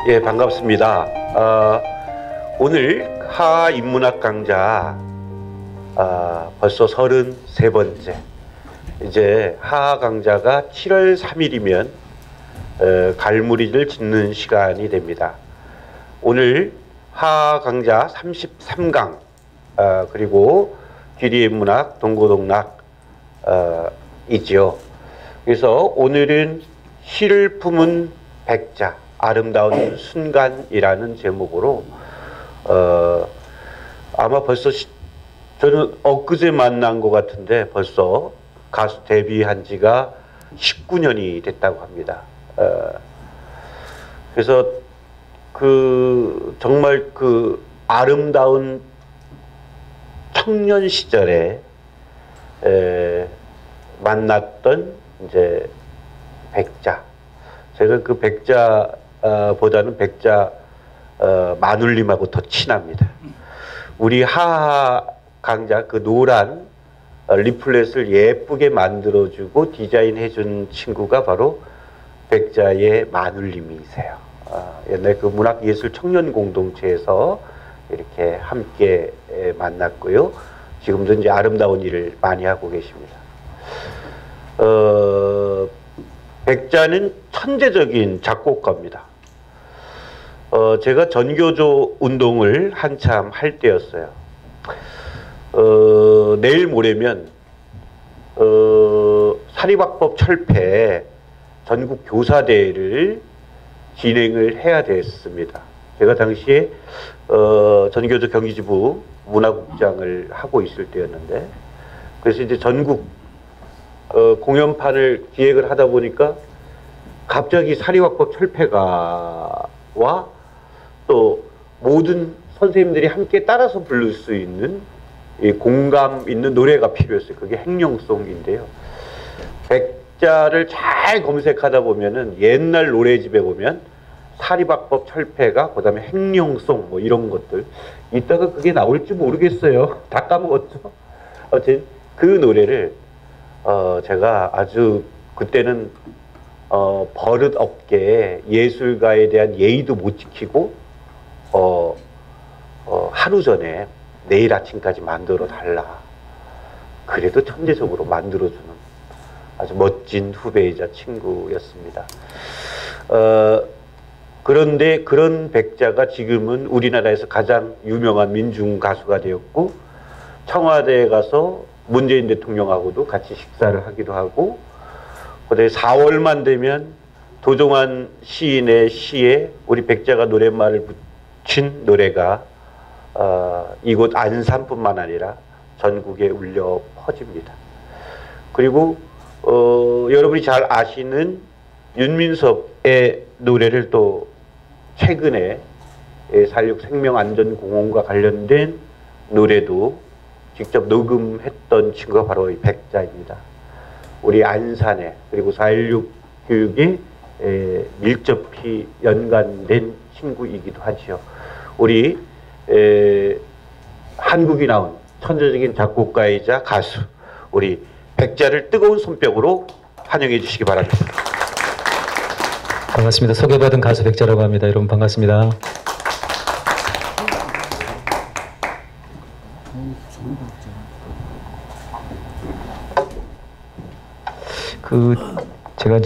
예, 반갑습니다. 오늘 하하 인문학 강좌 벌써 33번째. 이제 하하 강좌가 7월 3일이면 갈무리를 짓는 시간이 됩니다. 오늘 하하 강좌 33강 그리고 귀리의 문학, 동고동락 이지요. 그래서 오늘은 시를 품은 백자, 아름다운 순간이라는 제목으로 아마 벌써 저는 엊그제 만난 것 같은데 벌써 가수 데뷔한 지가 19년이 됐다고 합니다. 그래서 정말 아름다운 청년 시절에 만났던 이제 백자. 제가 그 백자보다는 백자 마눌님하고 더 친합니다. 우리 하하 강좌 그 노란 리플렛을 예쁘게 만들어주고 디자인해준 친구가 바로 백자의 마눌님이세요. 옛날 그 문학예술 청년 공동체에서 이렇게 함께 만났고요. 지금도 이제 아름다운 일을 많이 하고 계십니다. 백자는 천재적인 작곡가입니다. 제가 전교조 운동을 한참 할 때였어요. 내일 모레면 사립학법 철폐 전국 교사대회를 진행을 해야 됐습니다. 제가 당시에 전교조 경기지부 문화국장을 하고 있을 때였는데, 그래서 이제 전국 공연판을 기획을 하다 보니까 갑자기 사립학법 철폐가와 또 모든 선생님들이 함께 따라서 부를 수 있는 이 공감 있는 노래가 필요했어요. 그게 행룡송인데요. 백자를 잘 검색하다 보면은 옛날 노래집에 보면 사립학법 철폐가, 그 다음에 행룡송 뭐 이런 것들 이따가 그게 나올지 모르겠어요. 다 까먹었죠. 어쨌든 그 노래를 제가 아주 그때는 버릇없게 예술가에 대한 예의도 못 지키고 하루 전에 내일 아침까지 만들어 달라. 그래도 천재적으로 만들어주는 아주 멋진 후배이자 친구였습니다. 그런데 그런 백자가 지금은 우리나라에서 가장 유명한 민중 가수가 되었고, 청와대에 가서 문재인 대통령하고도 같이 식사를 하기도 하고, 그다음에 4월만 되면 도종환 시인의 시에 우리 백자가 노랫말을 붙인 노래가 이곳 안산뿐만 아니라 전국에 울려 퍼집니다. 그리고 여러분이 잘 아시는 윤민섭의 노래를 또 최근에 4.16 생명안전공원과 관련된 노래도 직접 녹음했던 친구가 바로 이 백자입니다. 우리 안산에, 그리고 4.16 교육에 밀접히 연관된 친구이기도 하지요. 우리 한국이 나온 천재적인 작곡가이자 가수 우리 백자를 뜨거운 손뼉으로 환영해 주시기 바랍니다. 반갑습니다. 소개받은 가수 백자라고 합니다. 여러분 반갑습니다. 제가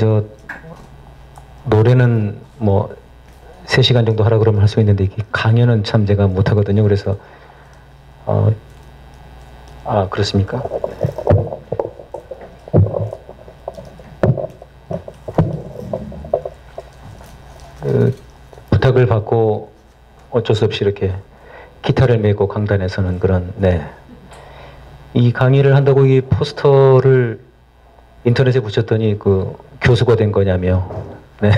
노래는 뭐 3시간 정도 하라 그러면 할 수 있는데 강연은 참 제가 못 하거든요. 그래서 그렇습니까? 부탁을 받고 어쩔 수 없이 이렇게 기타를 메고 강단에 서는 그런, 이 강의를 한다고 이 포스터를 인터넷에 붙였더니 교수가 된 거냐며. 네.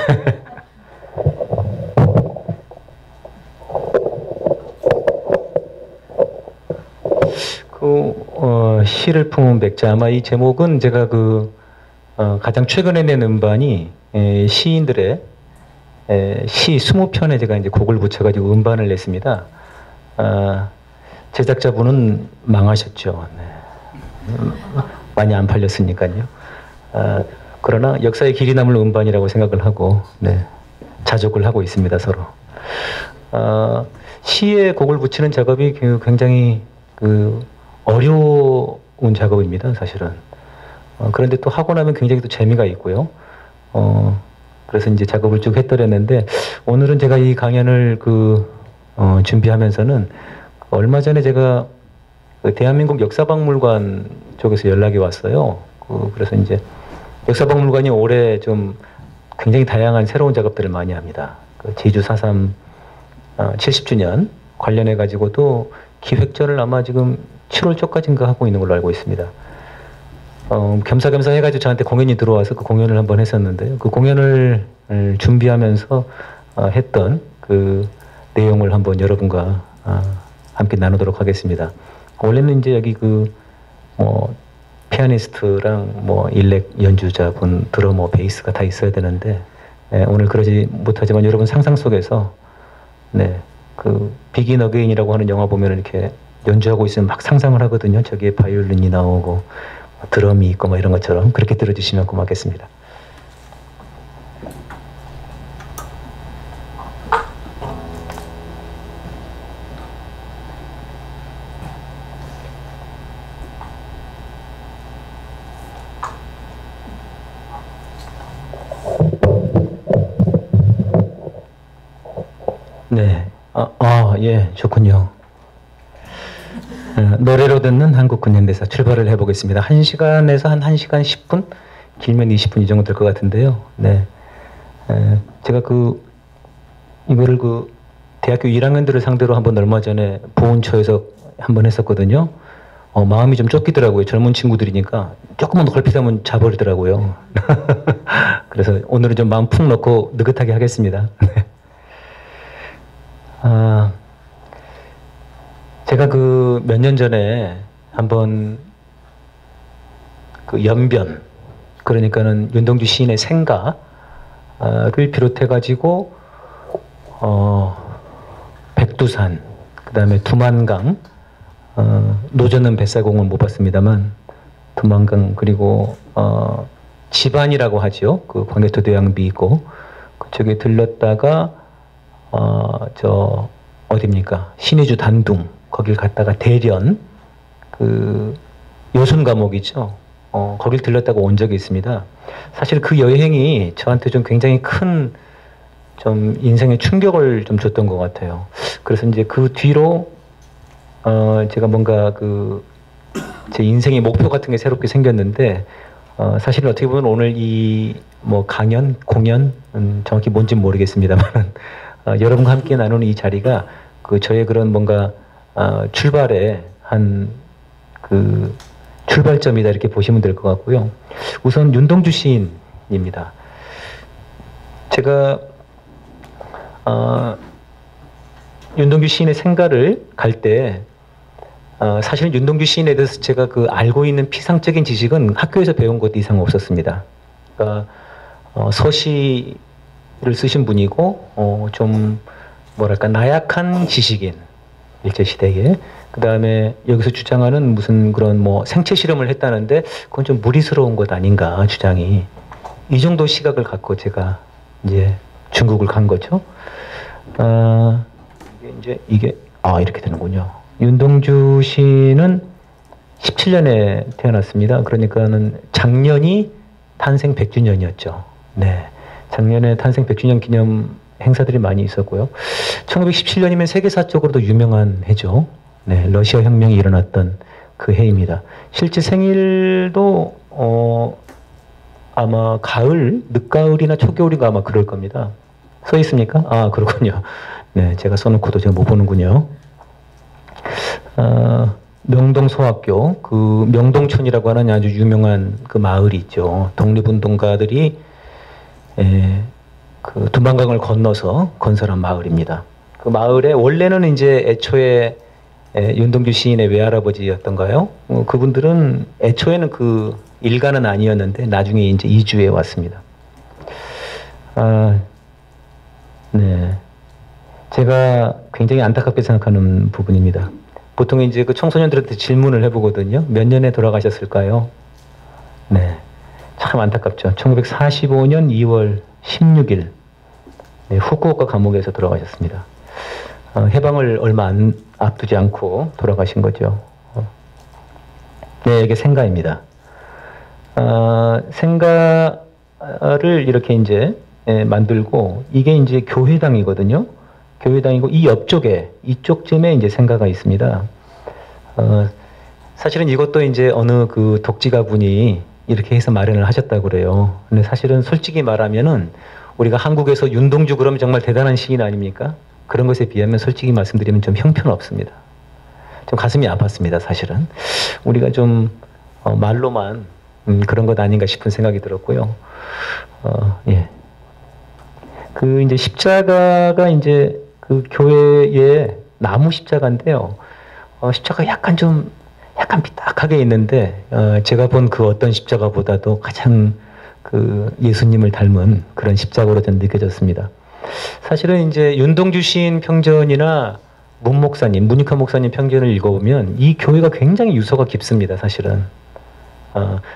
시를 품은 백자. 아마 이 제목은 제가 가장 최근에 낸 음반이 시인들의 시 20편에 제가 이제 곡을 붙여가지고 음반을 냈습니다. 제작자분은 망하셨죠. 네. 많이 안 팔렸으니까요. 그러나 역사의 길이 남을 음반이라고 생각을 하고, 자족을 하고 있습니다, 서로. 시에 곡을 붙이는 작업이 굉장히 어려운 작업입니다, 사실은. 그런데 또 하고 나면 굉장히 또 재미가 있고요. 그래서 이제 작업을 쭉 했더랬는데, 오늘은 제가 이 강연을 준비하면서는 얼마 전에 제가 대한민국 역사박물관 쪽에서 연락이 왔어요. 그래서 이제 역사박물관이 올해 좀 굉장히 다양한 새로운 작업들을 많이 합니다. 제주 4.3 70주년 관련해 가지고도 기획전을 아마 지금 7월 초까지인가 하고 있는 걸로 알고 있습니다. 겸사겸사 해가지고 저한테 공연이 들어와서 그 공연을 한번 했었는데요. 그 공연을 준비하면서 했던 그 내용을 한번 여러분과 함께 나누도록 하겠습니다. 원래는 이제 여기 피아니스트랑 일렉 연주자분, 드러머, 베이스가 다 있어야 되는데, 오늘 그러지 못하지만 여러분 상상 속에서 비긴 어게인이라고 하는 영화 보면 이렇게 연주하고 있으면 막 상상을 하거든요. 저기에 바이올린이 나오고 드럼이 있고 이런 것처럼 그렇게 들어주시면 고맙겠습니다. 네. 예, 좋군요. 노래로 듣는 한국 근현대사 출발을 해보겠습니다. 1시간에서 한 1시간 10분? 길면 20분 이 정도 될 것 같은데요. 네. 제가 이거를 대학교 1학년들을 상대로 한번 얼마 전에 보훈처에서 한번 했었거든요. 마음이 좀 쫓기더라고요. 젊은 친구들이니까 조금만 더 걸핏하면 자버리더라고요. 그래서 오늘은 좀 마음 푹 넣고 느긋하게 하겠습니다. 제가 몇 년 전에 한번 연변, 그러니까는 윤동주 시인의 생가를 비롯해 가지고 백두산, 그 다음에 두만강, 노전은 뱃사공은 못 봤습니다만 두만강, 그리고 지반이라고 하죠. 광개토대왕비 있고 그쪽에 들렀다가 어딥니까? 신의주 단둥, 거길 갔다가 대련, 요순 감옥이죠. 거길 들렀다가 온 적이 있습니다. 사실 그 여행이 저한테 좀 굉장히 큰 좀 인생의 충격을 좀 줬던 것 같아요. 그래서 이제 그 뒤로 제가 뭔가 제 인생의 목표 같은 게 새롭게 생겼는데, 사실은 어떻게 보면 오늘 이 강연, 공연, 정확히 뭔지 모르겠습니다만 여러분과 함께 나누는 이 자리가 저의 그런 뭔가 출발의 한 출발점이다, 이렇게 보시면 될 것 같고요. 우선 윤동주 시인입니다. 제가 윤동주 시인의 생가를 갈 때 사실 윤동주 시인에 대해서 제가 알고 있는 피상적인 지식은 학교에서 배운 것 이상 없었습니다. 그러니까 서시를 쓰신 분이고 좀 뭐랄까 나약한 지식인, 일제시대에. 그 다음에 여기서 주장하는 무슨 그런 생체 실험을 했다는데 그건 좀 무리스러운 것 아닌가, 주장이. 이 정도 시각을 갖고 제가 이제 중국을 간 거죠. 이게 이렇게 되는군요. 윤동주 시인은 17년에 태어났습니다. 그러니까는 작년이 탄생 100주년이었죠. 네. 작년에 탄생 100주년 기념 행사들이 많이 있었고요. 1917년이면 세계사적으로도 유명한 해죠. 네, 러시아 혁명이 일어났던 그 해입니다. 실제 생일도 아마 가을, 늦가을이나 초겨울인가 아마 그럴 겁니다. 써 있습니까? 그렇군요. 네, 제가 써놓고도 제가 못 보는군요. 명동소학교, 명동촌이라고 하는 아주 유명한 마을이 있죠. 독립운동가들이 두만강을 건너서 건설한 마을입니다. 그 마을에 원래는 이제 애초에 윤동주 시인의 외할아버지였던가요? 그분들은 애초에는 일가는 아니었는데 나중에 이제 이주해 왔습니다. 네. 제가 굉장히 안타깝게 생각하는 부분입니다. 보통 이제 청소년들한테 질문을 해보거든요. 몇 년에 돌아가셨을까요? 네. 참 안타깝죠. 1945년 2월 16일. 네, 후쿠오카 감옥에서 돌아가셨습니다. 해방을 얼마 앞두지 않고 돌아가신 거죠. 네, 이게 생가입니다. 생가를 이렇게 이제 만들고 이게 이제 교회당이거든요. 교회당이고 이 옆쪽에 이쪽쯤에 이제 생가가 있습니다. 사실은 이것도 이제 어느 그 독지가 분이 이렇게 해서 마련을 하셨다고 그래요. 근데 사실은 솔직히 말하면은 우리가 한국에서 윤동주 그러면 정말 대단한 시인 아닙니까? 그런 것에 비하면 솔직히 말씀드리면 좀 형편없습니다. 좀 가슴이 아팠습니다, 사실은. 우리가 좀 말로만 그런 것 아닌가 싶은 생각이 들었고요. 예. 그 이제 십자가가 이제 그 교회의 나무 십자가인데요. 십자가 약간 삐딱하게 있는데 제가 본 그 어떤 십자가보다도 가장 그 예수님을 닮은 그런 십자가로 전 느껴졌습니다. 사실은 이제 윤동주 시인 평전이나 문 목사님, 문익환 목사님 평전을 읽어보면 이 교회가 굉장히 유서가 깊습니다, 사실은.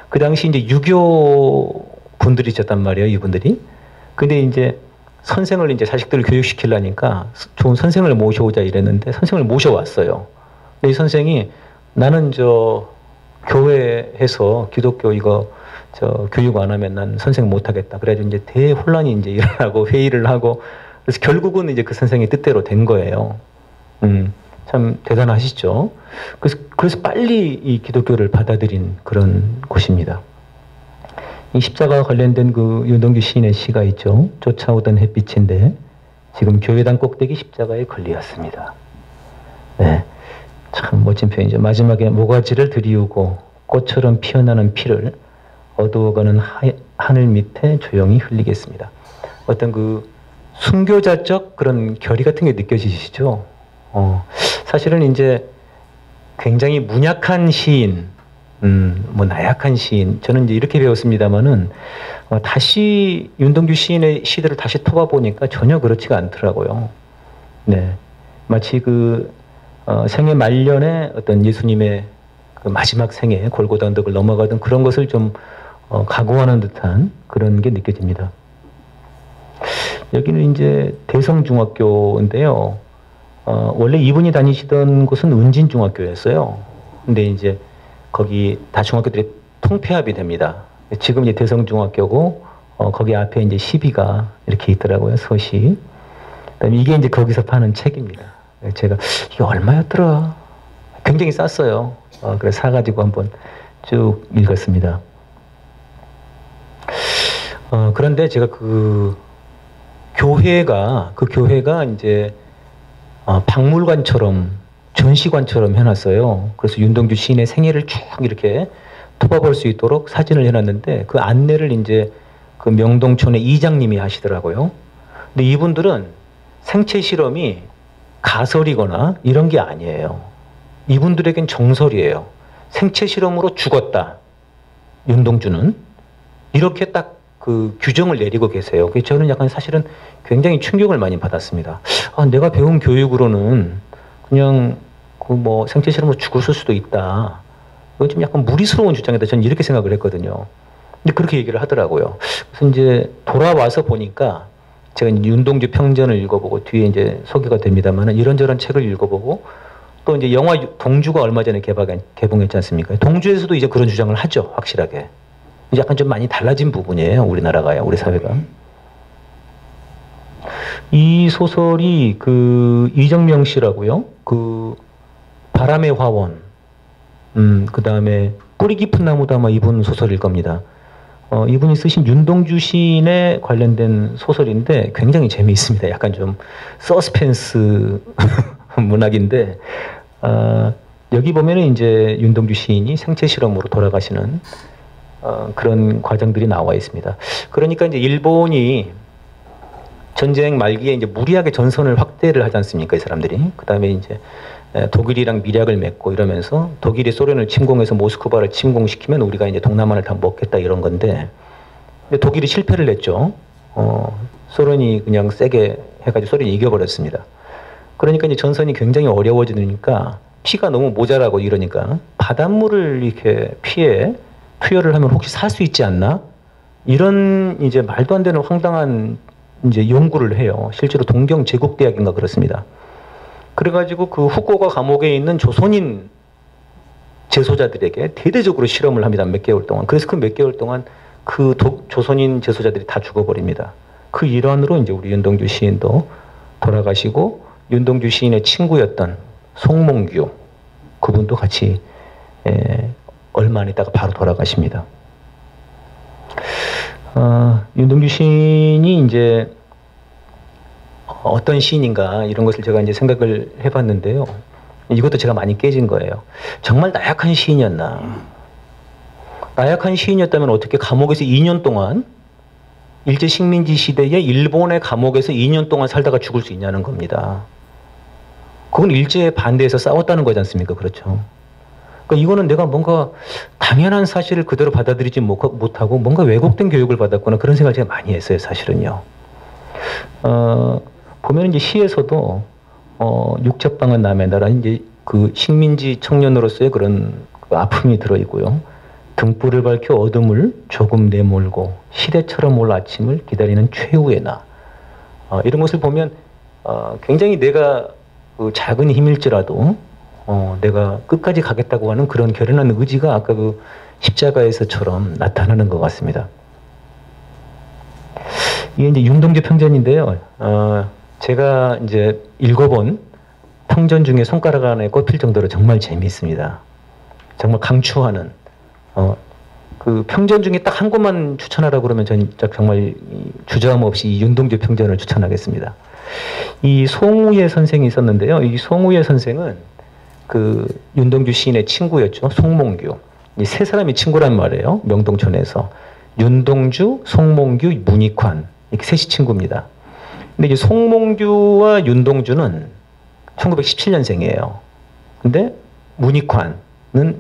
그 당시 이제 유교 분들이셨단 말이에요, 이분들이. 근데 이제 선생을 이제 자식들을 교육시키려니까 좋은 선생을 모셔오자 이랬는데 선생을 모셔왔어요. 근데 이 선생이 나는 교회에서 기독교 이거 교육 안 하면 난 선생 못 하겠다. 그래가지고 이제 대혼란이 이제 일어나고 회의를 하고 그래서 결국은 이제 그 선생의 뜻대로 된 거예요. 참 대단하시죠. 그래서 빨리 이 기독교를 받아들인 그런 곳입니다. 이 십자가와 관련된 그 윤동주 시인의 시가 있죠. 쫓아오던 햇빛인데 지금 교회당 꼭대기 십자가에 걸리었습니다. 네, 참 멋진 표현이죠. 마지막에 모가지를 들이우고 꽃처럼 피어나는 피를 어두워가는 하늘 밑에 조용히 흘리겠습니다. 어떤 그 순교자적 그런 결의 같은 게 느껴지시죠? 사실은 이제 굉장히 문약한 시인, 뭐 나약한 시인, 저는 이제 이렇게 배웠습니다만은 다시 윤동주 시인의 시들을 다시 토봐 보니까 전혀 그렇지가 않더라고요. 네, 마치 그 생애 말년에 어떤 예수님의 그 마지막 생에 골고다 언덕을 넘어가던 그런 것을 좀 각오하는 듯한 그런 게 느껴집니다. 여기는 이제 대성중학교인데요. 원래 이분이 다니시던 곳은 은진중학교였어요. 근데 이제 거기 다 중학교들이 통폐합이 됩니다. 지금 이제 대성중학교고 거기 앞에 이제 시비가 이렇게 있더라고요, 서시. 그다음에 이게 이제 거기서 파는 책입니다. 제가 이게 얼마였더라? 굉장히 쌌어요. 그래서 사가지고 한번 쭉 읽었습니다. 그런데 제가 그 교회가 이제 박물관처럼 전시관처럼 해놨어요. 그래서 윤동주 시인의 생애를 쭉 이렇게 토박볼 수 있도록 사진을 해놨는데 그 안내를 이제 그 명동촌의 이장님이 하시더라고요. 근데 이분들은 생체 실험이 가설이거나 이런 게 아니에요. 이분들에겐 정설이에요. 생체 실험으로 죽었다. 윤동주는 이렇게 딱 그 규정을 내리고 계세요. 그래서 저는 약간 사실은 굉장히 충격을 많이 받았습니다. 내가 배운 교육으로는 그냥 그 뭐 생체 실험으로 죽었을 수도 있다. 이건 좀 약간 무리스러운 주장이다. 저는 이렇게 생각을 했거든요. 근데 그렇게 얘기를 하더라고요. 그래서 이제 돌아와서 보니까 제가 윤동주 평전을 읽어보고 뒤에 이제 소개가 됩니다만 이런저런 책을 읽어보고 또 이제 영화 동주가 얼마 전에 개봉했지 않습니까? 동주에서도 이제 그런 주장을 하죠, 확실하게. 약간 좀 많이 달라진 부분이에요, 우리나라가요, 우리 사회가. 이 소설이 그 이정명 씨라고요, 그 바람의 화원, 그 다음에 뿌리 깊은 나무도 아마 이분 소설일 겁니다. 이분이 쓰신 윤동주 시인에 관련된 소설인데 굉장히 재미있습니다. 약간 좀 서스펜스 문학인데 여기 보면은 이제 윤동주 시인이 생체 실험으로 돌아가시는 그런 과정들이 나와 있습니다. 그러니까 이제 일본이 전쟁 말기에 이제 무리하게 전선을 확대를 하지 않습니까, 이 사람들이. 그 다음에 이제 독일이랑 밀약을 맺고 이러면서 독일이 소련을 침공해서 모스크바를 침공시키면 우리가 이제 동남아를 다 먹겠다 이런 건데 독일이 실패를 했죠. 소련이 그냥 세게 해가지고 소련이 이겨버렸습니다. 그러니까 이제 전선이 굉장히 어려워지니까 피가 너무 모자라고 이러니까 바닷물을 이렇게 피해 투여를 하면 혹시 살 수 있지 않나? 이런 이제 말도 안 되는 황당한 이제 연구를 해요. 실제로 동경제국대학인가 그렇습니다. 그래가지고 그 후쿠오카 감옥에 있는 조선인 재소자들에게 대대적으로 실험을 합니다. 몇 개월 동안. 그래서 그 몇 개월 동안 그 조선인 재소자들이 다 죽어버립니다. 그 일환으로 이제 우리 윤동주 시인도 돌아가시고, 윤동주 시인의 친구였던 송몽규 그분도 같이 얼마 안 있다가 바로 돌아가십니다. 윤동주 시인이 이제 어떤 시인인가 이런 것을 제가 이제 생각을 해봤는데요. 이것도 제가 많이 깨진 거예요. 정말 나약한 시인이었나? 나약한 시인이었다면 어떻게 감옥에서 2년 동안 일제 식민지 시대에 일본의 감옥에서 2년 동안 살다가 죽을 수 있냐는 겁니다. 그건 일제에 반대해서 싸웠다는 거지 않습니까? 그렇죠. 그러니까 이거는 내가 뭔가 당연한 사실을 그대로 받아들이지 못하고 뭔가 왜곡된 교육을 받았거나 그런 생각을 제가 많이 했어요, 사실은요. 보면 이제 시에서도 육첩방은 남의 나라, 이제 그 식민지 청년으로서의 그런 그 아픔이 들어있고요. 등불을 밝혀 어둠을 조금 내몰고 시대처럼 올 아침을 기다리는 최후의 나. 이런 것을 보면 굉장히 내가 그 작은 힘일지라도 내가 끝까지 가겠다고 하는 그런 결연한 의지가 아까 그 십자가에서처럼 나타나는 것 같습니다. 이게 이제 윤동주 평전인데요. 제가 이제 읽어본 평전 중에 손가락 안에 꼽힐 정도로 정말 재미있습니다. 정말 강추하는, 그 평전 중에 딱 한 권만 추천하라고 그러면 전 정말 주저함 없이 이 윤동주 평전을 추천하겠습니다. 이 송우예 선생이 있었는데요. 이 송우예 선생은 그 윤동주 시인의 친구였죠. 송몽규. 이 세 사람이 친구란 말이에요. 명동촌에서. 윤동주, 송몽규, 문익환. 이렇게 셋이 친구입니다. 근데 이제 송몽규와 윤동주는 1917년생이에요. 근데 문익환은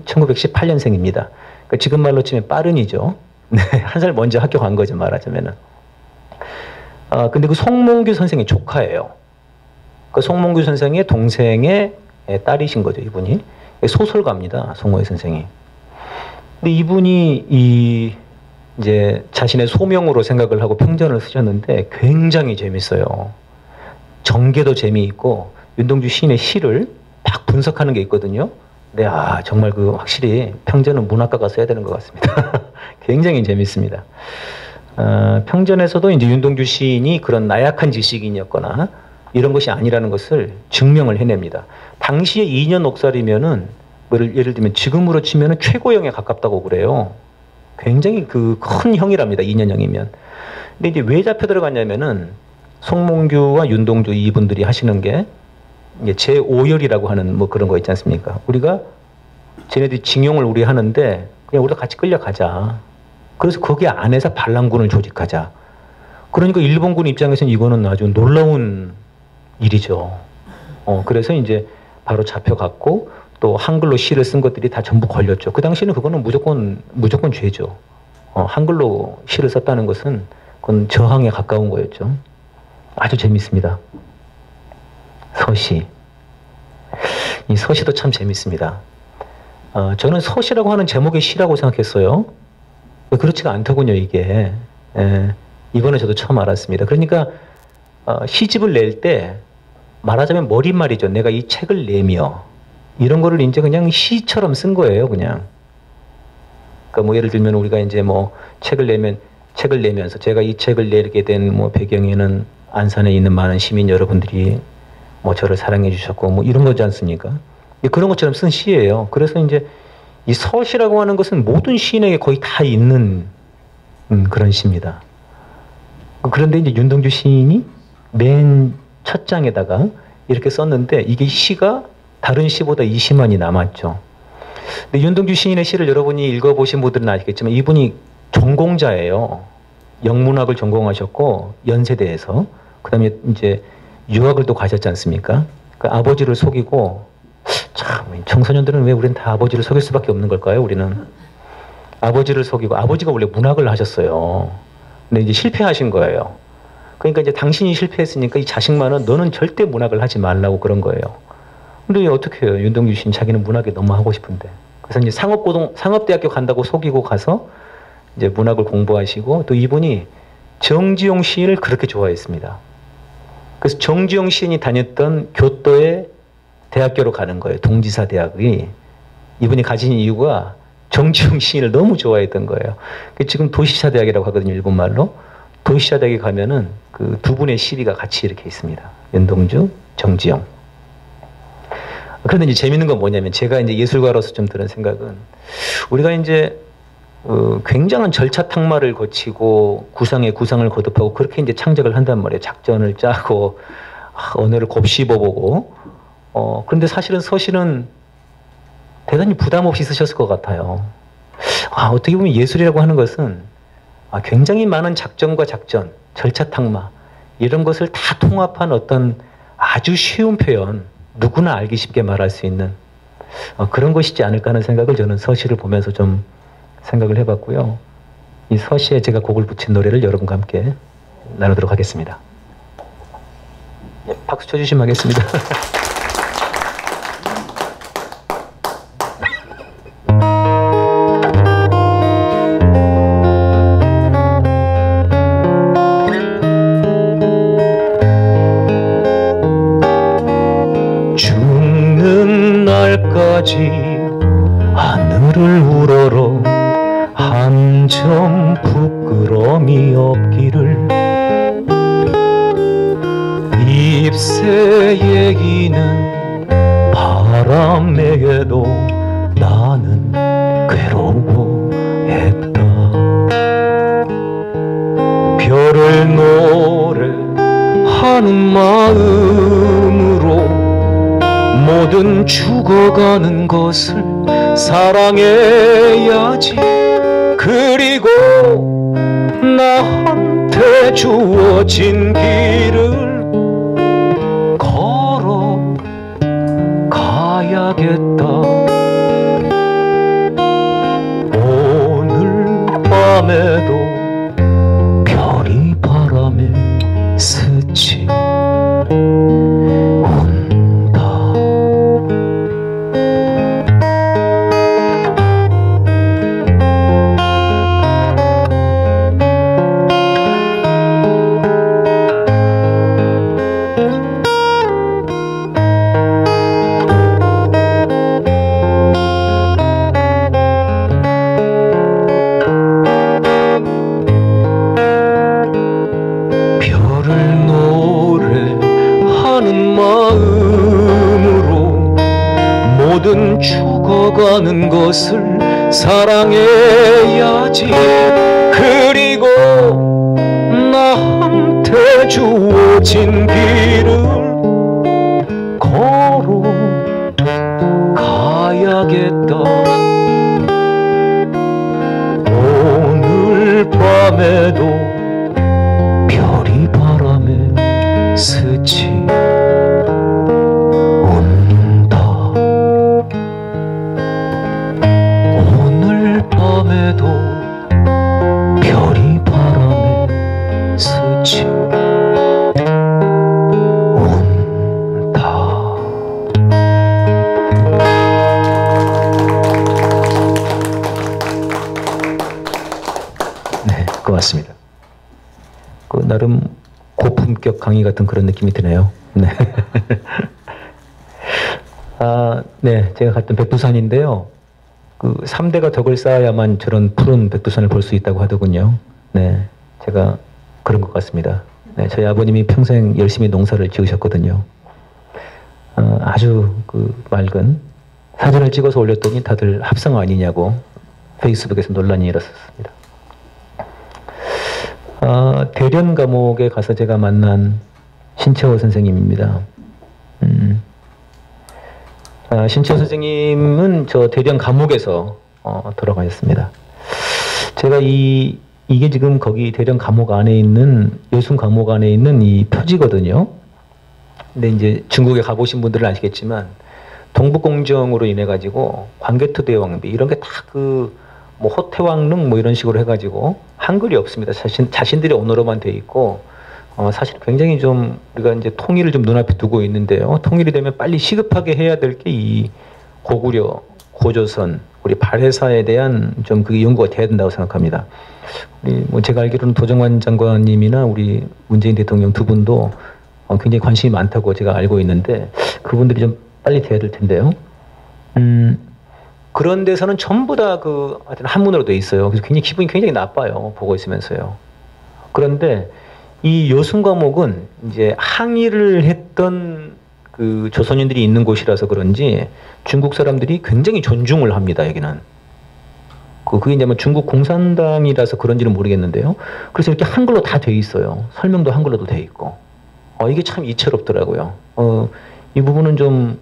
1918년생입니다. 그러니까 지금 말로 치면 빠른이죠. 네, 한 살 먼저 학교 간 거죠, 말하자면은. 근데 그 송몽규 선생의 조카예요. 그 송몽규 선생의 동생의 딸이신 거죠, 이분이. 소설가입니다, 송호회 선생이. 근데 이분이 이제 자신의 소명으로 생각을 하고 평전을 쓰셨는데 굉장히 재밌어요. 정계도 재미있고 윤동주 시인의 시를 딱 분석하는 게 있거든요. 근데 정말 그 확실히 평전은 문학가가 써야 되는 것 같습니다. 굉장히 재밌습니다. 평전에서도 이제 윤동주 시인이 그런 나약한 지식인이었거나 이런 것이 아니라는 것을 증명을 해냅니다. 당시에 2년 옥살이면은 예를 들면 지금으로 치면은 최고형에 가깝다고 그래요. 굉장히 그 큰 형이랍니다. 2년형이면. 근데 이제 왜 잡혀 들어갔냐면은 송몽규와 윤동주 이분들이 하시는 게 이제 제5열이라고 하는 뭐 그런 거 있지 않습니까? 우리가 쟤네들이 징용을 우리 하는데 그냥 우리가 같이 끌려가자. 그래서 거기 안에서 반란군을 조직하자. 그러니까 일본군 입장에서는 이거는 아주 놀라운 일이죠. 그래서 이제 바로 잡혀갔고 또 한글로 시를 쓴 것들이 다 전부 걸렸죠. 그 당시에는 그거는 무조건 죄죠. 한글로 시를 썼다는 것은 그건 저항에 가까운 거였죠. 아주 재밌습니다. 서시. 이 서시도 참 재밌습니다. 저는 서시라고 하는 제목의 시라고 생각했어요. 그렇지가 않더군요, 이게. 이번에 저도 처음 알았습니다. 그러니까 시집을 낼 때 말하자면 머릿말이죠. 내가 이 책을 내며 이런 거를 이제 그냥 시처럼 쓴 거예요, 그냥. 그러니까 뭐 예를 들면 우리가 이제 뭐 책을 내면서 제가 이 책을 내게 된 뭐 배경에는 안산에 있는 많은 시민 여러분들이 뭐 저를 사랑해 주셨고 뭐 이런 거지 않습니까? 그런 것처럼 쓴 시예요. 그래서 이제 이 서시라고 하는 것은 모든 시인에게 거의 다 있는 그런 시입니다. 그런데 이제 윤동주 시인이 맨 첫 장에다가 이렇게 썼는데 이게 시가 다른 시보다 20만이 남았죠. 근데 윤동주 시인의 시를 여러분이 읽어보신 분들은 아시겠지만 이분이 전공자예요. 영문학을 전공하셨고 연세대에서 그다음에 이제 유학을 또 가셨지 않습니까? 그 아버지를 속이고 참 청소년들은 왜 우리는 다 아버지를 속일 수밖에 없는 걸까요? 우리는 아버지를 속이고 아버지가 원래 문학을 하셨어요. 근데 이제 실패하신 거예요. 그러니까 이제 당신이 실패했으니까 이 자식만은 너는 절대 문학을 하지 말라고 그런 거예요. 근데 어떻게 해요? 윤동주 시인 자기는 문학에 너무 하고 싶은데. 그래서 이제 상업대학교 간다고 속이고 가서 이제 문학을 공부하시고 또 이분이 정지용 시인을 그렇게 좋아했습니다. 그래서 정지용 시인이 다녔던 교토의 대학교로 가는 거예요. 동지사 대학이. 이분이 가진 이유가 정지용 시인을 너무 좋아했던 거예요. 지금 도시사 대학이라고 하거든요, 일본말로. 도시사 대학에 가면은 그 두 분의 시비가 같이 이렇게 있습니다. 연동주, 정지용. 그런데 이제 재밌는 건 뭐냐면 제가 이제 예술가로서 좀 드는 생각은 우리가 이제 굉장한 절차 탁마를 거치고 구상에 구상을 거듭하고 그렇게 이제 창작을 한단 말이에요. 작전을 짜고 언어를 곱씹어보고. 그런데 사실은 서실은 대단히 부담 없이 쓰셨을 것 같아요. 어떻게 보면 예술이라고 하는 것은 굉장히 많은 작전과 작전, 절차 탁마 이런 것을 다 통합한 어떤 아주 쉬운 표현, 누구나 알기 쉽게 말할 수 있는 그런 것이지 않을까 하는 생각을 저는 서시를 보면서 좀 생각을 해봤고요. 이 서시에 제가 곡을 붙인 노래를 여러분과 함께 나누도록 하겠습니다. 박수 쳐주시면 하겠습니다. 하늘을 우러러 한 점 부끄러움이 없기를 잎새 얘기는 바람에게도 나는 괴로워했다. 별을 노래하는 마음으로 모든 죽어가는 것을 사랑해야지. 그리고 나한테 주어진 길을 걸어가야겠다. 오늘 밤에도 별이 바람에 스치 죽어가는 것을 사랑해야지. 그리고 나한테 주어진 길을 걸어가야겠다. 오늘 밤에도 별이 바람에 스치 밤에도 별이 바람에 스치 온다. 네, 고맙습니다. 나름 고품격 강의 같은 그런 느낌이 드네요. 네. 네, 제가 갔던 백두산인데요. 3대가 덕을 쌓아야만 저런 푸른 백두산을 볼 수 있다고 하더군요. 네, 제가 그런 것 같습니다. 네, 저희 아버님이 평생 열심히 농사를 지으셨거든요. 아주 맑은 사진을 찍어서 올렸더니 다들 합성 아니냐고 페이스북에서 논란이 일었었습니다. 대련 감옥에 가서 제가 만난 신채호 선생님입니다. 신채호 선생님은 저 대련 감옥에서 돌아가셨습니다. 제가 이게 지금 거기 대련 감옥 안에 있는 여순 감옥 안에 있는 이 표지거든요. 근데 이제 중국에 가보신 분들은 아시겠지만 동북공정으로 인해 가지고 광개토 대왕비 이런 게 다 뭐 호태왕릉 뭐 이런 식으로 해가지고 한글이 없습니다. 자신들의 언어로만 돼 있고. 사실 굉장히 좀 우리가 이제 통일을 좀 눈앞에 두고 있는데요. 통일이 되면 빨리 시급하게 해야 될 게 이 고구려, 고조선, 우리 발해사에 대한 좀 그 연구가 돼야 된다고 생각합니다. 우리 뭐 제가 알기로는 도정환 장관님이나 우리 문재인 대통령 두 분도 굉장히 관심이 많다고 제가 알고 있는데 그분들이 좀 빨리 돼야 될 텐데요. 그런 데서는 전부 다 그 하여튼 한문으로 돼 있어요. 그래서 굉장히 기분이 굉장히 나빠요. 보고 있으면서요. 그런데 이 여순 과목은 이제 항일을 했던 그 조선인들이 있는 곳이라서 그런지 중국 사람들이 굉장히 존중을 합니다. 여기는. 그게 이제 뭐 중국 공산당이라서 그런지는 모르겠는데요. 그래서 이렇게 한글로 다 돼 있어요. 설명도 한글로도 돼 있고. 이게 참 이채롭더라고요. 이 부분은 좀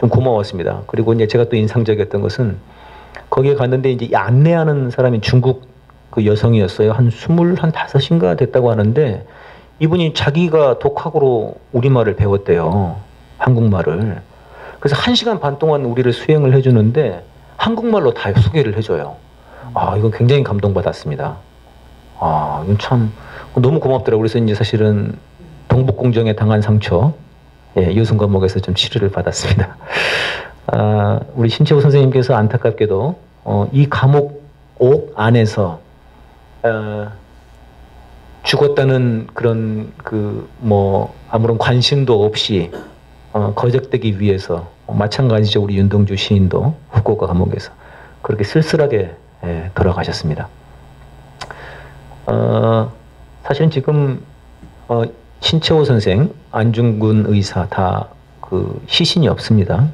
고마웠습니다. 그리고 이제 제가 또 인상적이었던 것은 거기에 갔는데 이제 안내하는 사람이 중국 그 여성이었어요. 한 25인가 됐다고 하는데 이분이 자기가 독학으로 우리말을 배웠대요. 한국말을. 그래서 1시간 반 동안 우리를 수행을 해주는데 한국말로 다 소개를 해줘요. 이건 굉장히 감동받았습니다. 이건 참 너무 고맙더라고요. 그래서 이제 사실은 동북공정에 당한 상처, 여순 과목에서 좀 치료를 받았습니다. 우리 신채호 선생님께서 안타깝게도 이 과목 옥 안에서 죽었다는 그런 아무런 관심도 없이 거적되기 위해서 마찬가지죠. 우리 윤동주 시인도 후쿠오카 감옥에서 그렇게 쓸쓸하게 돌아가셨습니다. 사실은 지금 신채호 선생, 안중근 의사 다 그 시신이 없습니다.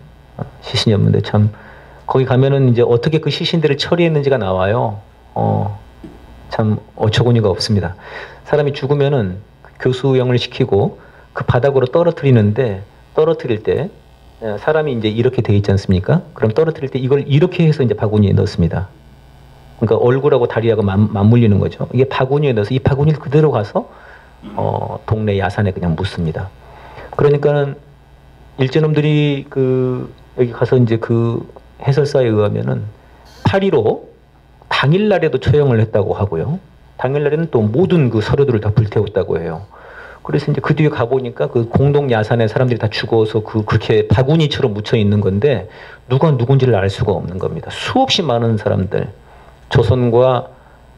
시신이 없는데 참 거기 가면은 이제 어떻게 그 시신들을 처리했는지가 나와요. 참 어처구니가 없습니다. 사람이 죽으면은 교수형을 시키고 그 바닥으로 떨어뜨리는데 떨어뜨릴 때 사람이 이제 이렇게 돼 있지 않습니까? 그럼 떨어뜨릴 때 이걸 이렇게 해서 이제 바구니에 넣습니다. 그러니까 얼굴하고 다리하고 맞물리는 거죠. 이게 바구니에 넣어서 이 바구니를 그대로 가서 동네 야산에 그냥 묻습니다. 그러니까는 일제놈들이 여기 가서 이제 그 해설사에 의하면은 8.15 당일날에도 처형을 했다고 하고요. 당일날에는 또 모든 그 서류들을 다 불태웠다고 해요. 그래서 이제 그 뒤에 가보니까 그 공동 야산에 사람들이 다 죽어서 그렇게 바구니처럼 묻혀 있는 건데 누가 누군지를 알 수가 없는 겁니다. 수없이 많은 사람들, 조선과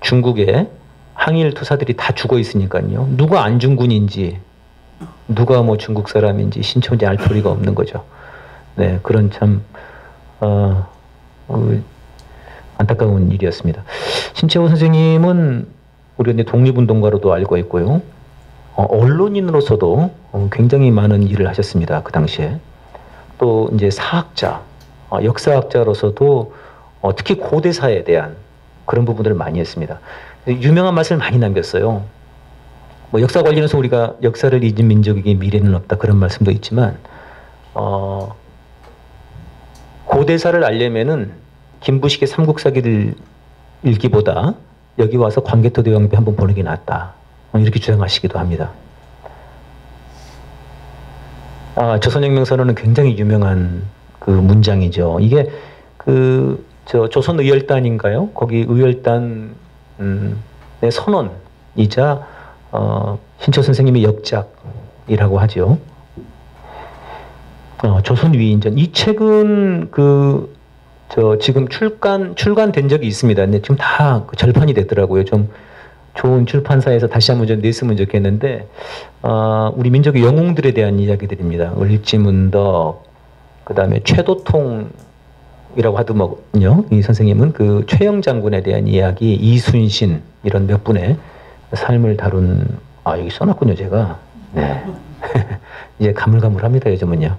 중국의 항일 투사들이 다 죽어 있으니까요. 누가 안중근인지, 누가 뭐 중국 사람인지 신천지 알 도리가 없는 거죠. 네, 그런 참 안타까운 일이었습니다. 신채호 선생님은 우리 이제 독립운동가로도 알고 있고요. 언론인으로서도 굉장히 많은 일을 하셨습니다. 그 당시에. 또 이제 사학자, 역사학자로서도 특히 고대사에 대한 그런 부분들을 많이 했습니다. 유명한 말씀을 많이 남겼어요. 뭐 역사 관련해서 우리가 역사를 잊은 민족에게 미래는 없다 그런 말씀도 있지만 고대사를 알려면은 김부식의 삼국사기를 읽기보다 여기 와서 광개토대왕비 한번 보는 게 낫다. 이렇게 주장하시기도 합니다. 조선혁명선언은 굉장히 유명한 그 문장이죠. 이게 조선의열단인가요? 거기 의열단의 선언이자 신채호 선생님의 역작이라고 하죠. 조선위인전. 이 책은 지금 출간된 적이 있습니다. 근데 지금 다 절판이 됐더라고요. 좀 좋은 출판사에서 다시 한번 좀 냈으면 좋겠는데, 우리 민족의 영웅들에 대한 이야기들입니다. 을지문덕, 그 다음에 최도통이라고 하더만요. 이 선생님은 그 최영 장군에 대한 이야기, 이순신, 이런 몇 분의 삶을 다룬, 여기 써놨군요, 제가. 네. 이제 가물가물합니다, 요즘은요.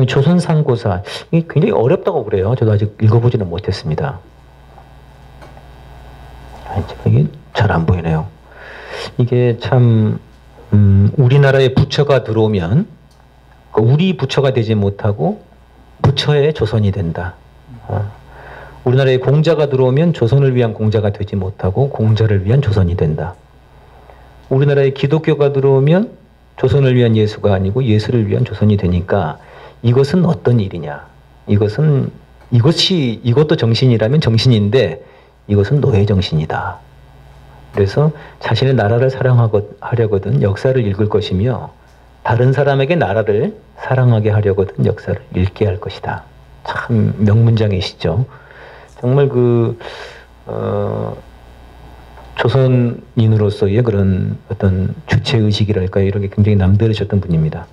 조선상고사, 이게 굉장히 어렵다고 그래요. 저도 아직 읽어보지는 못했습니다. 이게 잘 안 보이네요. 이게 참 우리나라에 부처가 들어오면 우리 부처가 되지 못하고 부처의 조선이 된다. 우리나라에 공자가 들어오면 조선을 위한 공자가 되지 못하고 공자를 위한 조선이 된다. 우리나라에 기독교가 들어오면 조선을 위한 예수가 아니고 예수를 위한 조선이 되니까 이것은 어떤 일이냐? 이것도 정신이라면 정신인데 이것은 노예 정신이다. 그래서 자신의 나라를 사랑하려거든 역사를 읽을 것이며 다른 사람에게 나라를 사랑하게 하려거든 역사를 읽게 할 것이다. 참 명문장이시죠. 정말 조선인으로서의 그런 어떤 주체의식이랄까요, 이런 게 굉장히 남다르셨던 분입니다.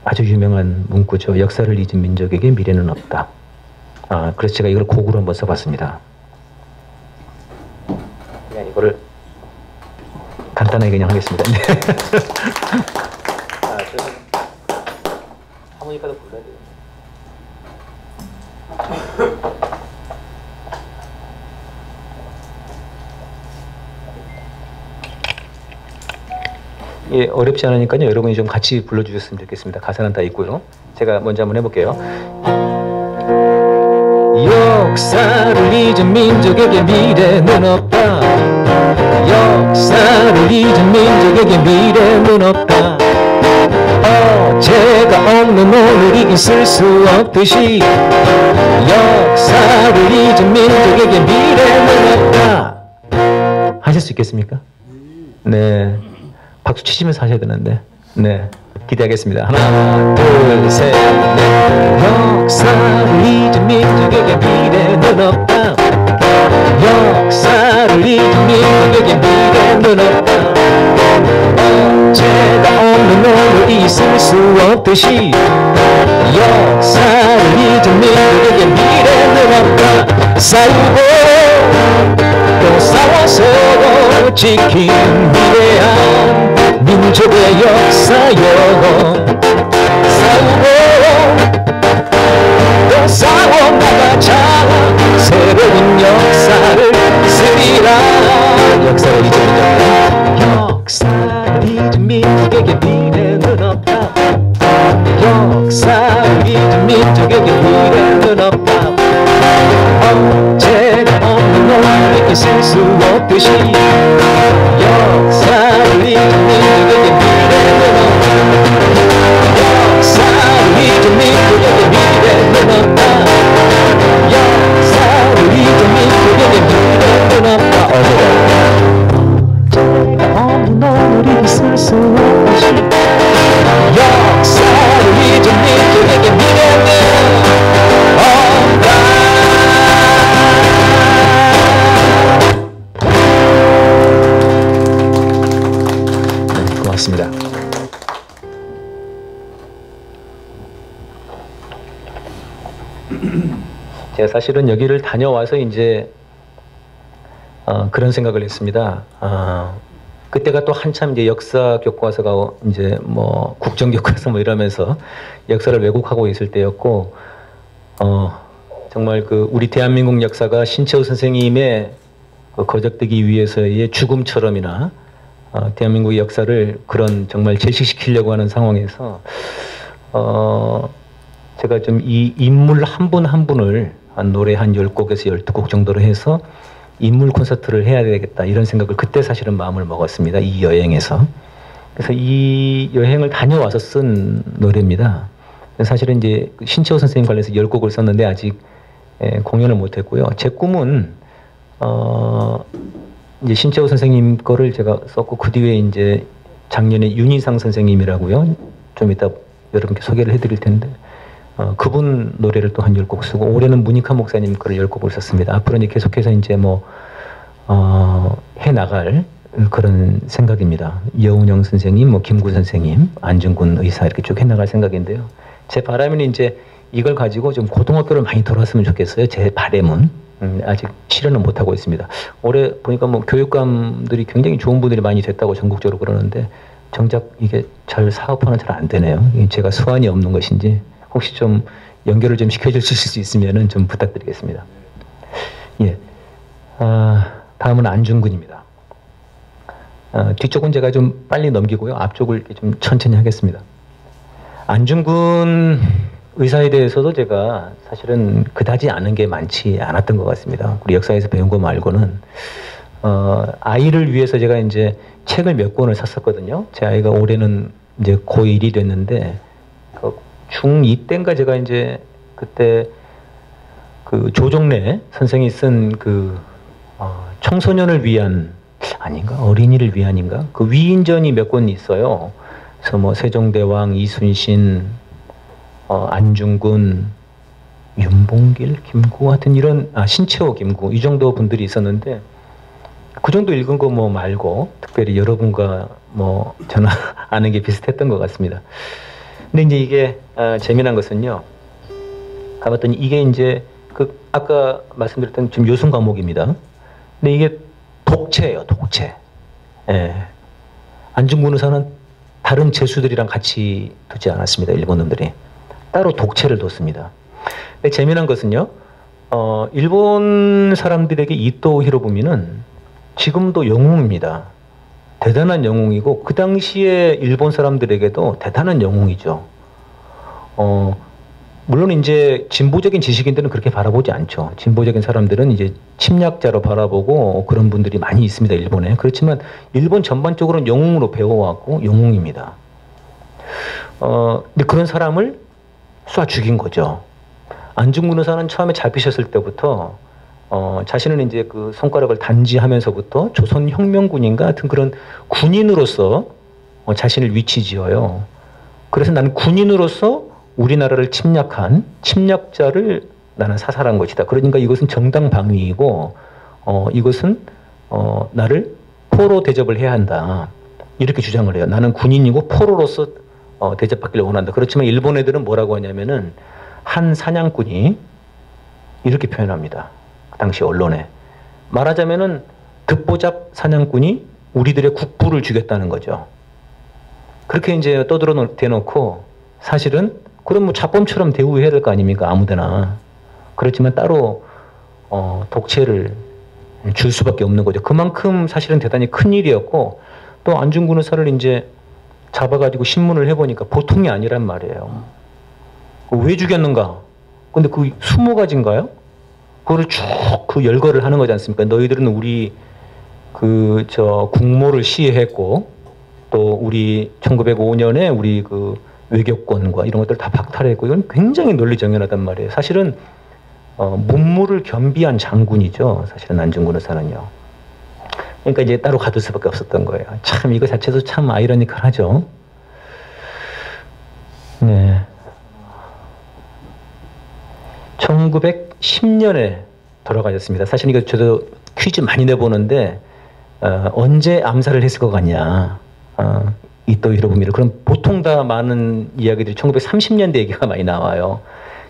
아주 유명한 문구죠. 역사를 잊은 민족에게 미래는 없다. 그래서 제가 이걸 곡으로 한번 써봤습니다. 그냥 이거를 간단하게 그냥 하겠습니다. 저는 하모니카도 불러야 돼요. 예, 어렵지 않으니까요. 여러분이 좀 같이 불러주셨으면 좋겠습니다. 가사는 다 있고요. 제가 먼저 한번 해볼게요. 역사를 잊은 민족에게 미래는 없다. 역사를 잊은 민족에게 미래는 없다. 어제가 없는 오늘이 있을 수 없듯이 역사를 잊은 민족에게 미래는 없다. 하실 수 있겠습니까? 네. 박수 치시면서 하셔야 되는데. 네. 기대하겠습니다. 하나, 둘, 셋, 넷. 역사를 잊은 민족에게 미래는 없다. 역사를 잊은 민족에게 미래는 없다. 어제가 없는 오늘이 있을 수 없듯이 역사를 잊은 민족에게 미래는 없다. 싸우고 또 싸워서 지킨 위대한 민족의 역사여. 싸우고 또 싸워나가자. 새로운 역사를 쓰리라. 역사를 잊은 민족에게, 역사를 잊은 민족에게 미래는 없다. 역사를 잊은 민족에게 미래는 없다. 언제가 없는 오늘이 있을 수 없듯이 역사를 잊은 민족에게 미래는 없다. 역사를 잊은 민족에게 미래는 없다. 역사를 잊은 민족에게 미래는 없다. 언제가 없는 오늘이 있을 수 없듯이 역사를 잊은 민족에게 미래는 없다. 고맙습니다. 제가 사실은 여기를 다녀와서 이제 그런 생각을 했습니다. 그때가 또 한참 이제 역사 교과서가 이제 뭐 국정 교과서 뭐 이러면서 역사를 왜곡하고 있을 때였고, 정말 우리 대한민국 역사가 신채호 선생님의 거적되기 위해서의 죽음처럼이나 대한민국 역사를 그런 정말 제식시키려고 하는 상황에서 제가 좀 이 인물 한 분 한 분을 한 노래 한 10곡에서 12곡 정도로 해서 인물 콘서트를 해야 되겠다, 이런 생각을 그때 사실은 마음을 먹었습니다. 이 여행에서. 그래서 이 여행을 다녀와서 쓴 노래입니다. 사실은 이제 신채호 선생님 관련해서 10곡을 썼는데 아직 공연을 못했고요. 제 꿈은 이제 신채호 선생님 거를 제가 썼고, 그 뒤에 이제 작년에 윤희상 선생님이라고요. 좀 이따 여러분께 소개를 해드릴 텐데, 그분 노래를 또 한 10곡 쓰고, 올해는 문익환 목사님 거를 10곡을 썼습니다. 앞으로 이제 계속해서 이제 해 나갈 그런 생각입니다. 여운영 선생님, 김구 선생님, 안중근 의사 이렇게 쭉 해 나갈 생각인데요. 제 바람은 이제 이걸 가지고 좀 고등학교를 많이 돌았으면 좋겠어요. 제 바람은. 아직 실현은 못하고 있습니다. 올해 보니까 교육감들이 굉장히 좋은 분들이 많이 됐다고 전국적으로 그러는데, 정작 이게 잘 사업화는 잘 안 되네요. 제가 수완이 없는 것인지 혹시 좀 연결을 좀 시켜주실 수 있으면 좀 부탁드리겠습니다. 예. 다음은 안중근입니다. 뒤쪽은 제가 좀 빨리 넘기고요. 앞쪽을 이렇게 좀 천천히 하겠습니다. 안중근 의사에 대해서도 제가 사실은 그다지 아는 게 많지 않았던 것 같습니다. 우리 역사에서 배운 거 말고는. 아이를 위해서 제가 이제 책을 몇 권을 샀었거든요. 제 아이가 올해는 이제 고1이 됐는데, 중2 때인가 제가 이제 그때 조정래 선생이 쓴 청소년을 위한, 아닌가? 어린이를 위한인가? 위인전이 몇 권 있어요. 그래서 세종대왕, 이순신, 안중근, 윤봉길, 김구 하여튼 이런 신채호, 김구 이 정도 분들이 있었는데 그 정도 읽은 거 뭐 말고 특별히 여러분과 뭐 저는 아는 게 비슷했던 것 같습니다. 근데 이제 이게 재미난 것은요. 가봤더니 이게 이제 그 아까 말씀드렸던 지금 요순 과목입니다. 근데 이게 독채예요, 독채. 예. 안중근 의사는 다른 제수들이랑 같이 두지 않았습니다. 일본 놈들이 따로 독채를 뒀습니다. 근데 재미난 것은요. 일본 사람들에게 이토 히로부미는 지금도 영웅입니다. 대단한 영웅이고 그 당시에 일본 사람들에게도 대단한 영웅이죠. 물론 이제 진보적인 지식인들은 그렇게 바라보지 않죠. 진보적인 사람들은 이제 침략자로 바라보고 그런 분들이 많이 있습니다. 일본에. 그렇지만 일본 전반적으로는 영웅으로 배워왔고 영웅입니다. 근데 그런 사람을 쏴 죽인 거죠. 안중근 의사는 처음에 잡히셨을 때부터 자신은 이제 그 손가락을 단지하면서부터 조선혁명군인가 하여튼 그런 군인으로서 자신을 위치지어요. 그래서 나는 군인으로서 우리나라를 침략한 침략자를 나는 사살한 것이다. 그러니까 이것은 정당 방위이고 이것은 나를 포로 대접을 해야 한다. 이렇게 주장을 해요. 나는 군인이고 포로로서 대접받기를 원한다. 그렇지만 일본 애들은 뭐라고 하냐면은 한 사냥꾼이 이렇게 표현합니다. 그 당시 언론에. 말하자면은 듣보잡 사냥꾼이 우리들의 국부를 죽였다는 거죠. 그렇게 이제 떠들어 대놓고 사실은 그럼 뭐 자범처럼 대우해야 될 거 아닙니까? 아무데나. 그렇지만 따로 독채를 줄 수밖에 없는 거죠. 그만큼 사실은 대단히 큰 일이었고 또 안중근 의사를 이제 잡아가지고 신문을 해보니까 보통이 아니란 말이에요. 왜 죽였는가? 근데 그 20가지인가요? 그거를 쭉 그 열거를 하는 거지 않습니까? 너희들은 우리 국모를 시해했고 또 우리 1905년에 우리 그 외교권과 이런 것들 다 박탈했고 이건 굉장히 논리정연하단 말이에요. 사실은 문무를 겸비한 장군이죠. 사실은 안중근 의사는요. 그러니까 이제 따로 가둘 수밖에 없었던 거예요. 참 이거 자체도 참 아이러니컬하죠. 네. 1910년에 돌아가셨습니다. 사실 이거 저도 퀴즈 많이 내보는데 언제 암살을 했을 것 같냐. 이토 히로부미를. 그럼 보통 다 많은 이야기들이 1930년대 얘기가 많이 나와요.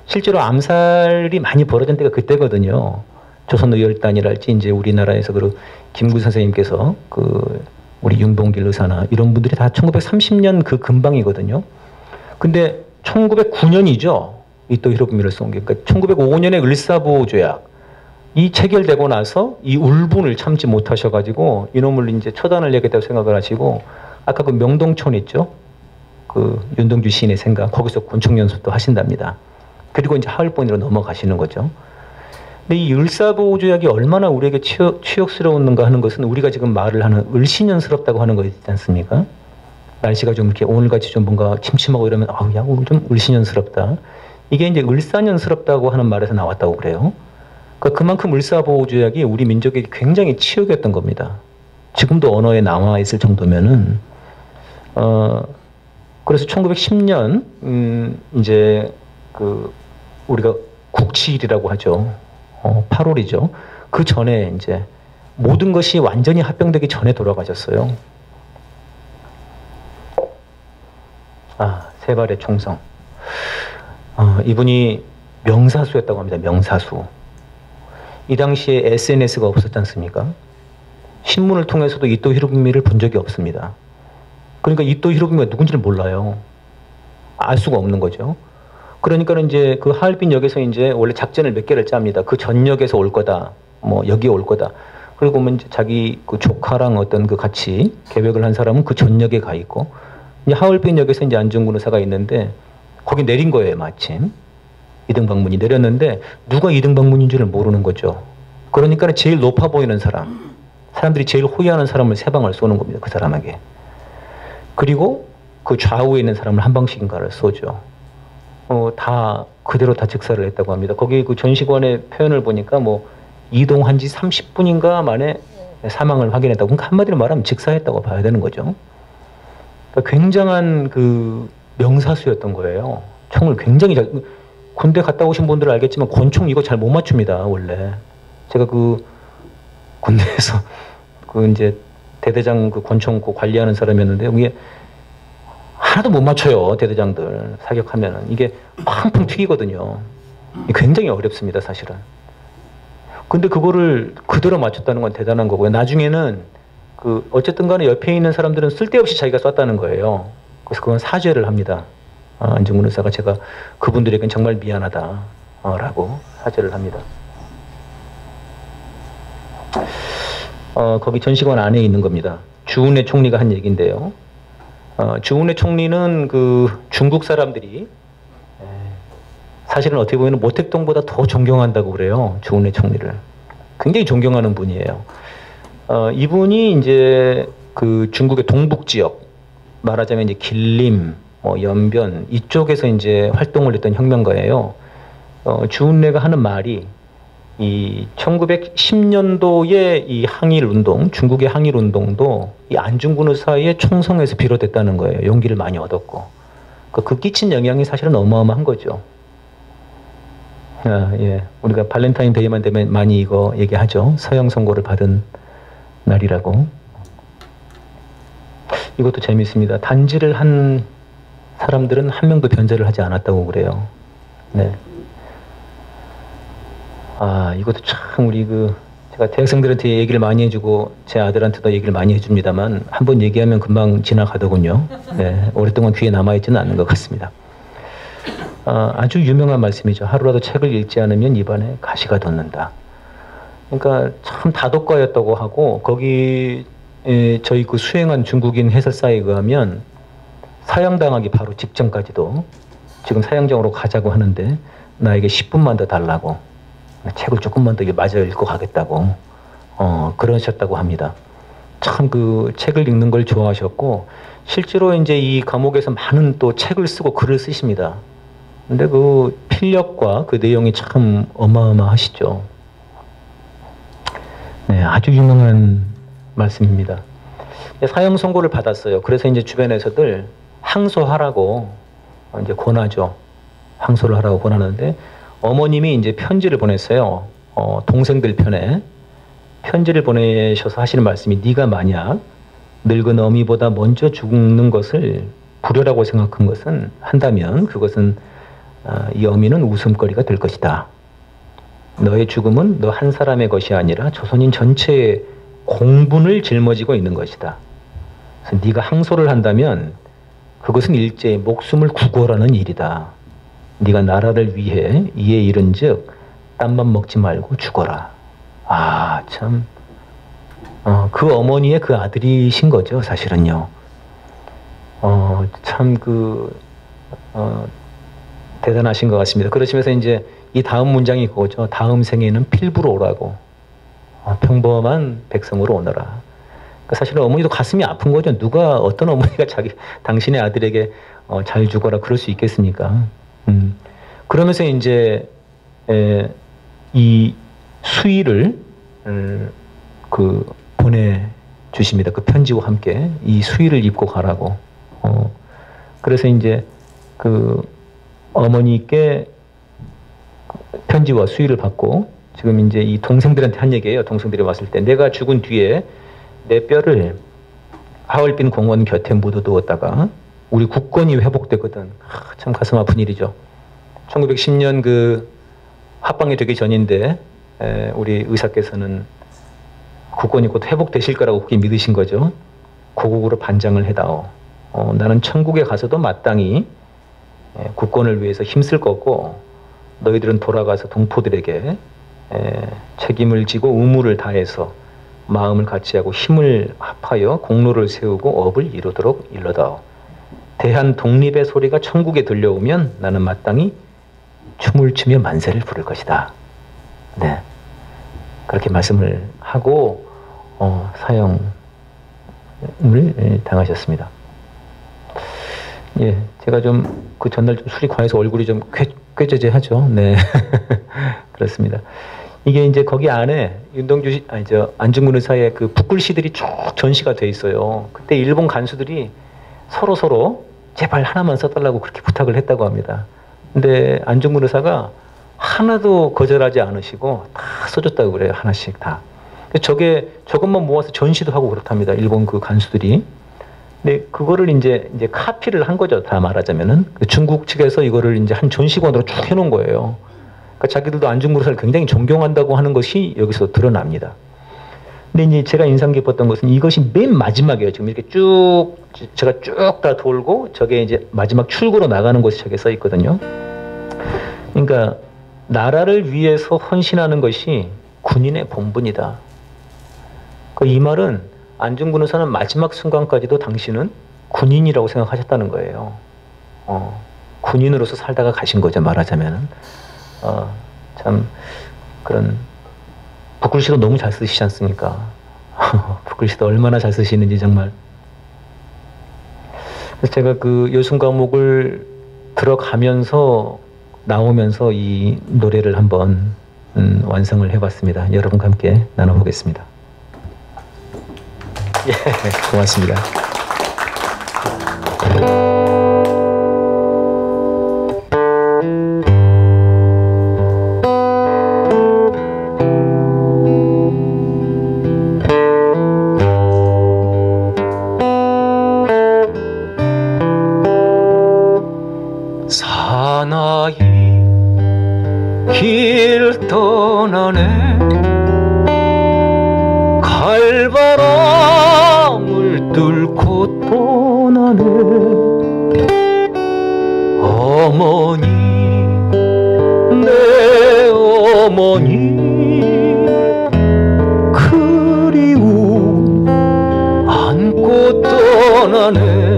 실제로 암살이 많이 벌어진 때가 그때거든요. 조선의열단이랄지 이제 우리나라에서 그 김구 선생님께서 그 우리 윤봉길 의사나 이런 분들이 다 1930년 그 근방이거든요. 근데 1909년이죠. 이토 히로부미를 쏜 게. 그러니까 1905년에 을사보 조약 이 체결되고 나서 이 울분을 참지 못하셔가지고 이놈을 이제 처단을 내겠다고 생각을 하시고 아까 그 명동촌 있죠? 그 윤동주 시인의 생각 거기서 권총 연습도 하신답니다. 그리고 이제 하얼본으로 넘어가시는 거죠. 근데 이 을사보 조약이 얼마나 우리에게 추억스러웠는가 하는 것은 우리가 지금 말을 하는 을신연스럽다고 하는 거 있지 않습니까? 날씨가 좀 이렇게 오늘같이 좀 뭔가 침침하고 이러면 아우 야 오늘 좀 을신연스럽다. 이게 이제 을사년스럽다고 하는 말에서 나왔다고 그래요. 그러니까 그만큼 을사보 조약이 우리 민족에게 굉장히 치욕이었던 겁니다. 지금도 언어에 남아 있을 정도면은 그래서 1910년 이제 그 우리가 국치일이라고 하죠. 8월이죠. 그 전에 이제 모든 것이 완전히 합병되기 전에 돌아가셨어요. 세발의 총성. 이분이 명사수였다고 합니다. 명사수. 이 당시에 SNS가 없었지 않습니까? 신문을 통해서도 이토 히로부미를 본 적이 없습니다. 그러니까 이토 히로부미가 누군지를 몰라요. 알 수가 없는 거죠. 그러니까 이제 그 하얼빈역에서 이제 원래 작전을 몇 개를 짭니다. 그 전역에서 올 거다. 뭐 여기에 올 거다. 그리고 뭐 이제 자기 그 조카랑 어떤 그 같이 계획을 한 사람은 그 전역에 가 있고 이제 하얼빈역에서 이제 안중근 의사가 있는데 거기 내린 거예요, 마침. 이등방문이 내렸는데 누가 이등방문인지를 모르는 거죠. 그러니까 제일 높아 보이는 사람, 사람들이 제일 호위하는 사람을 세 방을 쏘는 겁니다. 그 사람에게. 그리고 그 좌우에 있는 사람을 한 방씩인가를 쏘죠. 다 그대로 다 즉사를 했다고 합니다. 거기 그 전시관의 표현을 보니까 뭐 이동한 지 30분인가 만에 사망을 확인했다고. 그러니까 한마디로 말하면 즉사했다고 봐야 되는 거죠. 그러니까 굉장한 그 명사수였던 거예요. 총을 굉장히 잘, 군대 갔다 오신 분들은 알겠지만 권총 이거 잘 못 맞춥니다, 원래. 제가 그 군대에서 그 이제 대대장 그 권총 그 관리하는 사람이었는데 이게 하나도 못 맞춰요, 대대장들 사격하면은. 이게 팡팡 튀기거든요. 굉장히 어렵습니다, 사실은. 근데 그거를 그대로 맞췄다는 건 대단한 거고요. 나중에는 그 어쨌든 간에 옆에 있는 사람들은 쓸데없이 자기가 쐈다는 거예요. 그래서 그건 사죄를 합니다. 안중근 의사가 제가 그분들에겐 정말 미안하다 라고 사죄를 합니다. 거기 전시관 안에 있는 겁니다. 주은혜 총리가 한 얘기인데요. 주은혜 총리는 그 중국 사람들이 사실은 어떻게 보면 모택동보다 더 존경한다고 그래요. 주은혜 총리를. 굉장히 존경하는 분이에요. 이분이 이제 그 중국의 동북 지역, 말하자면 이제 길림, 뭐 연변 이쪽에서 이제 활동을 했던 혁명가예요. 주은래가 하는 말이 이 1910년도에 이 항일 운동, 중국의 항일 운동도 이 안중근 의사의 총성에서 비롯됐다는 거예요. 용기를 많이 얻었고 그 끼친 영향이 사실은 어마어마한 거죠. 예, 우리가 발렌타인데이만 되면 많이 이거 얘기하죠. 서영 선고를 받은 날이라고. 이것도 재미있습니다. 단지를 한 사람들은 한 명도 변제를 하지 않았다고 그래요. 네. 이것도 참 우리 제가 대학생들한테 얘기를 많이 해주고 제 아들한테도 얘기를 많이 해줍니다만 한번 얘기하면 금방 지나가더군요. 네, 오랫동안 귀에 남아있지는 않는 것 같습니다. 아주 유명한 말씀이죠. 하루라도 책을 읽지 않으면 입안에 가시가 돋는다. 그러니까 참 다독가였다고 하고 거기 저희 그 수행한 중국인 해설사에 의하면 사형당하기 바로 직전까지도 지금 사형장으로 가자고 하는데 나에게 10분만 더 달라고 책을 조금만 더 마저 읽고 가겠다고 그러셨다고 합니다. 참 그 책을 읽는 걸 좋아하셨고 실제로 이제 이 감옥에서 많은 또 책을 쓰고 글을 쓰십니다. 근데 그 필력과 그 내용이 참 어마어마하시죠. 네, 아주 유명한 말씀입니다. 사형 선고를 받았어요. 그래서 이제 주변에서들 항소하라고 이제 권하죠. 항소를 하라고 권하는데 어머님이 이제 편지를 보냈어요. 동생들 편에 편지를 보내셔서 하시는 말씀이 네가 만약 늙은 어미보다 먼저 죽는 것을 불효라고 생각한 것은 한다면 그것은 이 어미는 웃음거리가 될 것이다. 너의 죽음은 너 한 사람의 것이 아니라 조선인 전체의 공분을 짊어지고 있는 것이다. 그래서 네가 항소를 한다면 그것은 일제의 목숨을 구걸하는 일이다. 네가 나라를 위해 이에 이른즉 땀만 먹지 말고 죽어라. 참. 그 어머니의 그 아들이신 거죠, 사실은요. 참 대단하신 것 같습니다. 그러시면서 이제 이 다음 문장이 그거죠. 다음 생에는 필부로 오라고. 평범한 백성으로 오너라. 그러니까 사실은 어머니도 가슴이 아픈 거죠. 누가 어떤 어머니가 당신의 아들에게 잘 죽어라 그럴 수 있겠습니까? 그러면서 이제 이 수의를 보내주십니다. 그 편지와 함께 이 수의를 입고 가라고. 그래서 이제 그 어머니께 편지와 수의를 받고 지금 이제 이 동생들한테 한 얘기예요. 동생들이 왔을 때 내가 죽은 뒤에 내 뼈를 하얼빈 공원 곁에 묻어두었다가 우리 국권이 회복되거든. 참 가슴 아픈 일이죠. 1910년 그 합방이 되기 전인데 우리 의사께서는 국권이 곧 회복되실 거라고 그렇게 믿으신 거죠. 고국으로 반장을 해다오. 나는 천국에 가서도 마땅히 국권을 위해서 힘쓸 거고 너희들은 돌아가서 동포들에게 책임을 지고 의무를 다해서 마음을 같이하고 힘을 합하여 공로를 세우고 업을 이루도록 일러다오. 대한 독립의 소리가 천국에 들려오면 나는 마땅히 춤을 추며 만세를 부를 것이다. 네, 그렇게 말씀을 하고 사형을 당하셨습니다. 예, 제가 좀 그 전날 좀 술이 과해서 얼굴이 좀 꾀죄죄하죠. 네, 그렇습니다. 이게 이제 거기 안에 안중근 의사의 그 붓글씨들이 쭉 전시가 돼 있어요. 그때 일본 간수들이 서로 제발 하나만 써달라고 그렇게 부탁을 했다고 합니다. 근데 안중근 의사가 하나도 거절하지 않으시고 다 써줬다고 그래요. 하나씩 다. 저것만 모아서 전시도 하고 그렇답니다. 일본 그 간수들이. 근데 그거를 이제 카피를 한 거죠. 다 말하자면은. 그 중국 측에서 이거를 이제 한 전시관으로 쭉 해놓은 거예요. 그러니까 자기들도 안중근 의사를 굉장히 존경한다고 하는 것이 여기서 드러납니다. 근데 이제 제가 인상 깊었던 것은 이것이 맨 마지막이에요. 지금 이렇게 쭉, 제가 쭉 다 돌고 저게 이제 마지막 출구로 나가는 곳이 저게 써 있거든요. 그러니까 나라를 위해서 헌신하는 것이 군인의 본분이다. 이 말은 안중근 의사는 마지막 순간까지도 당신은 군인이라고 생각하셨다는 거예요. 군인으로서 살다가 가신 거죠, 말하자면은. 참 그런 붓글씨도 너무 잘 쓰시지 않습니까? 붓글씨도 얼마나 잘 쓰시는지 정말. 그래서 제가 그 여순 과목을 들어가면서 나오면서 이 노래를 한번 완성을 해봤습니다. 여러분과 함께 나눠보겠습니다. 예, 고맙습니다. 사나이 길 떠나네 갈바람을 뚫고 떠나네 어머니 내 어머니 그리움 안고 떠나네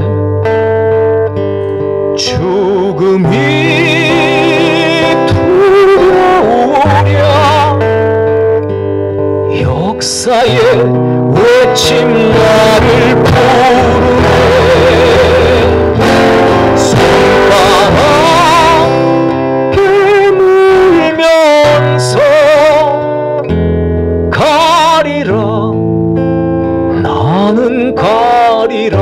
죽음이 두려우랴 역사의 외침 나를 부르네 손바닥 깨물면서 가리라 나는 가리라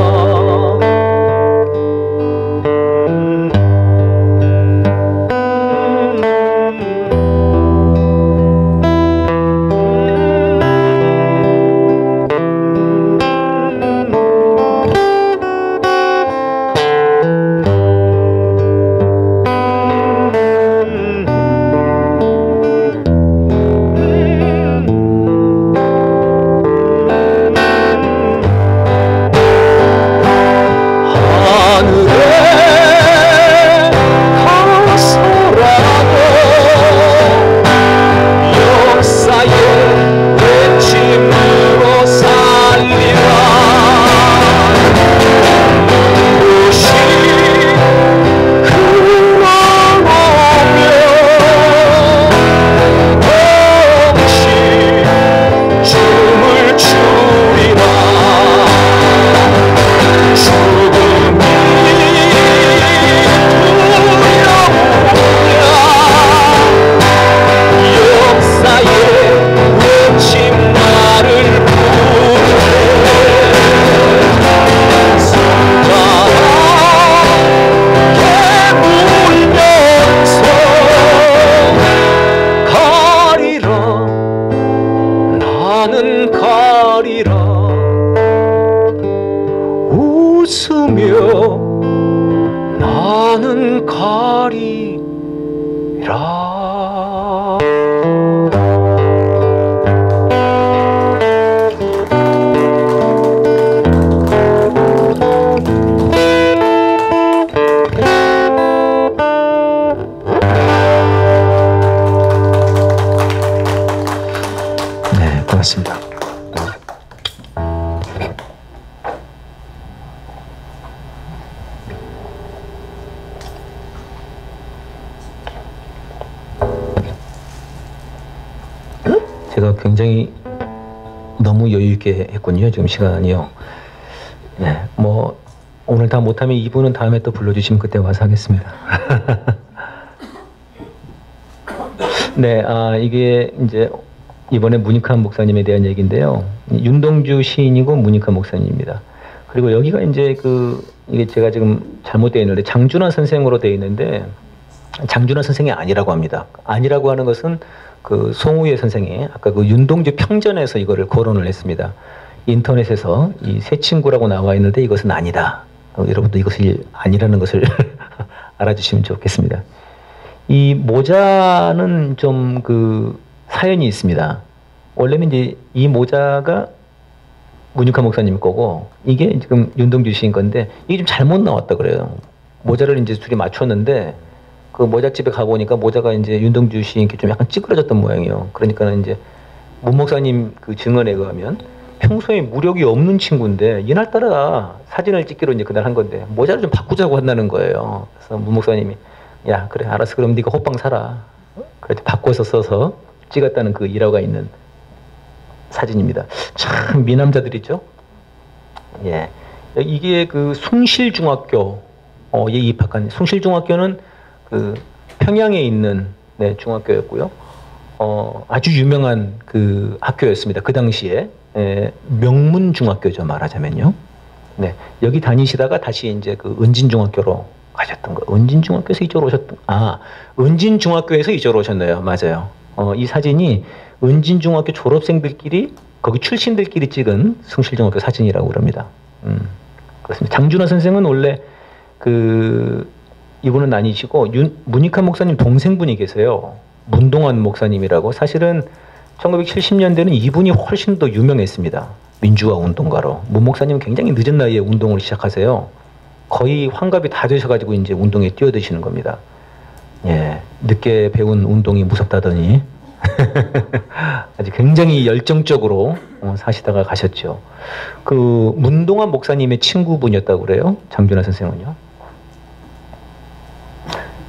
나는 가리라. 네, 고맙습니다. 제가 굉장히 너무 여유 있게 했군요. 지금 시간이요. 네, 뭐 오늘 다 못하면 2부는 다음에 또 불러주시면 그때 와서 하겠습니다. 네, 이게 이제 이번에 문익환 목사님에 대한 얘기인데요. 윤동주 시인이고 문익환 목사님입니다. 그리고 여기가 이제 이게 제가 지금 잘못되어 있는데 장준환 선생으로 되어 있는데 장준하 선생이 아니라고 합니다. 아니라고 하는 것은 그 송우회 선생이 아까 그 윤동주 평전에서 이거를 거론을 했습니다. 인터넷에서 이 새 친구라고 나와 있는데 이것은 아니다. 여러분도 이것을 아니라는 것을 알아주시면 좋겠습니다. 이 모자는 좀 그 사연이 있습니다. 원래는 이제 이 모자가 문익환 목사님 거고 이게 지금 윤동주 씨인 건데 이게 좀 잘못 나왔다 그래요. 모자를 이제 둘이 맞췄는데 그 모자집에 가보니까 모자가 이제 윤동주 씨인게 좀 약간 찌그러졌던 모양이에요. 그러니까는 이제 문 목사님 그 증언에 의하면 평소에 무력이 없는 친구인데 이날따라 사진을 찍기로 이제 그날 한 건데 모자를 좀 바꾸자고 한다는 거예요. 그래서 문 목사님이 야 그래 알았어 그럼 네가 호빵 사라. 그래서 바꿔서 써서 찍었다는 그 일화가 있는 사진입니다. 참 미남자들이죠. 예, 이게 그 숭실중학교 예 입학한 숭실중학교는 그 평양에 있는 네, 중학교였고요. 아주 유명한 그 학교였습니다. 그 당시에 명문중학교죠 말하자면요. 네, 여기 다니시다가 다시 이제 그 은진중학교로 가셨던 거. 은진중학교에서 이쪽으로 오셨던. 은진중학교에서 이쪽으로 오셨네요. 맞아요. 이 사진이 은진중학교 졸업생들끼리 거기 출신들끼리 찍은 숭실중학교 사진이라고 그럽니다. 그렇습니다. 장준하 선생은 원래 그 이분은 아니시고 문익환 목사님 동생분이 계세요. 문동환 목사님이라고. 사실은 1970년대는 이분이 훨씬 더 유명했습니다. 민주화 운동가로. 문 목사님은 굉장히 늦은 나이에 운동을 시작하세요. 거의 환갑이 다 되셔가지고 이제 운동에 뛰어드시는 겁니다. 예, 늦게 배운 운동이 무섭다더니 아주 굉장히 열정적으로 사시다가 가셨죠. 그 문동환 목사님의 친구분이었다고 그래요. 장준하 선생은요.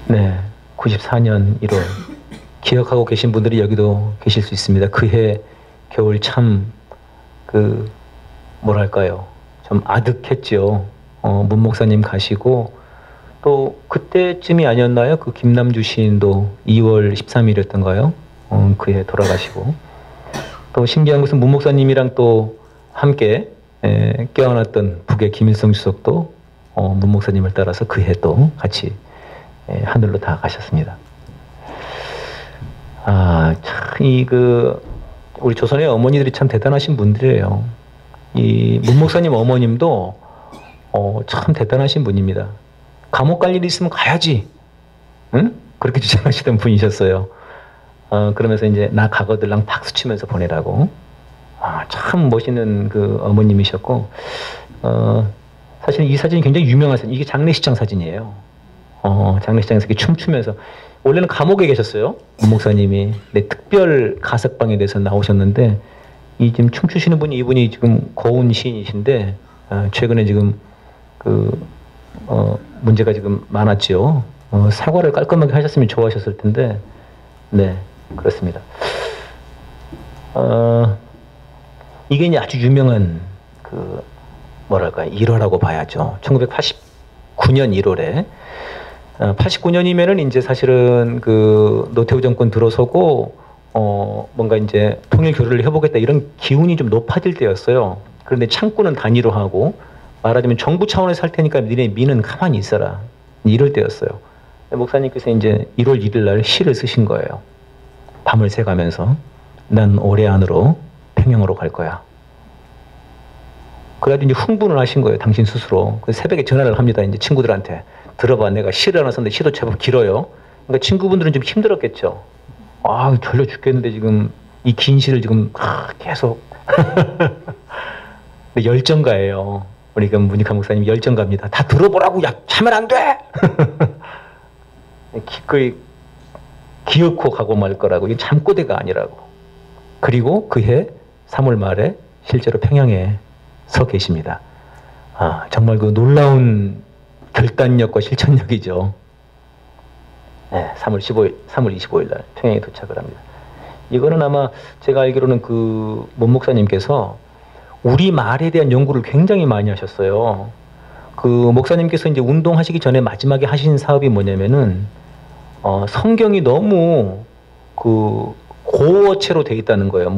네, 94년 1월 기억하고 계신 분들이 여기도 계실 수 있습니다. 그해 겨울 참 그 뭐랄까요, 좀 아득했죠. 문 목사님 가시고 또 그때쯤이 아니었나요? 그 김남주 시인도 2월 13일이었던가요? 그해 돌아가시고 또 신기한 것은 문 목사님이랑 또 함께 껴안았던 북의 김일성 주석도 문 목사님을 따라서 그해 또 같이 하늘로 다 가셨습니다. 참, 우리 조선의 어머니들이 참 대단하신 분들이에요. 이 문 목사님 어머님도 참 대단하신 분입니다. 감옥 갈 일이 있으면 가야지. 응? 그렇게 주장하시던 분이셨어요. 그러면서 이제 나 가거들랑 박수 치면서 보내라고. 참 멋있는 그 어머님이셨고, 사실 이 사진이 굉장히 유명한 사진. 이게 장례식장 사진이에요. 장례식장에서 이렇게 춤추면서. 원래는 감옥에 계셨어요. 문 목사님이. 네, 특별 가석방에 대해서 나오셨는데, 이 지금 춤추시는 분이 이분이 지금 고운 시인이신데, 최근에 지금 문제가 지금 많았죠. 사과를 깔끔하게 하셨으면 좋아하셨을 텐데, 네, 그렇습니다. 이게 이제 아주 유명한 뭐랄까, 일화라고 봐야죠. 1989년 1월에 89년이면은 이제 사실은 그 노태우 정권 들어서고 뭔가 이제 통일 교류를 해보겠다 이런 기운이 좀 높아질 때였어요. 그런데 창구는 단위로 하고 말하자면 정부 차원에서 할 테니까 니네 미는 가만히 있어라 이럴 때였어요. 목사님께서 이제 1월 1일 날 시를 쓰신 거예요. 밤을 새가면서 난 올해 안으로 평양으로 갈 거야. 그래가지고 이제 흥분을 하신 거예요. 당신 스스로. 그래서 새벽에 전화를 합니다. 이제 친구들한테. 들어봐. 내가 시를 하나 썼는데 시도 제법 길어요. 그러니까 친구분들은 좀 힘들었겠죠. 졸려 죽겠는데 지금 이 긴 시를 지금 계속. 열정가예요. 우리 문익환 목사님 열정가입니다. 다 들어보라고. 야, 참으면 안 돼! 기꺼이 기어코 가고 말 거라고. 이게 잠꼬대가 아니라고. 그리고 그해 3월 말에 실제로 평양에 서 계십니다. 정말 그 놀라운 결단력과 실천력이죠. 네, 3월 25일 날 평양에 도착을 합니다. 이거는 아마 제가 알기로는 그 문 목사님께서 우리 말에 대한 연구를 굉장히 많이 하셨어요. 그 목사님께서 이제 운동하시기 전에 마지막에 하신 사업이 뭐냐면은 성경이 너무 그 고어체로 돼 있다는 거예요.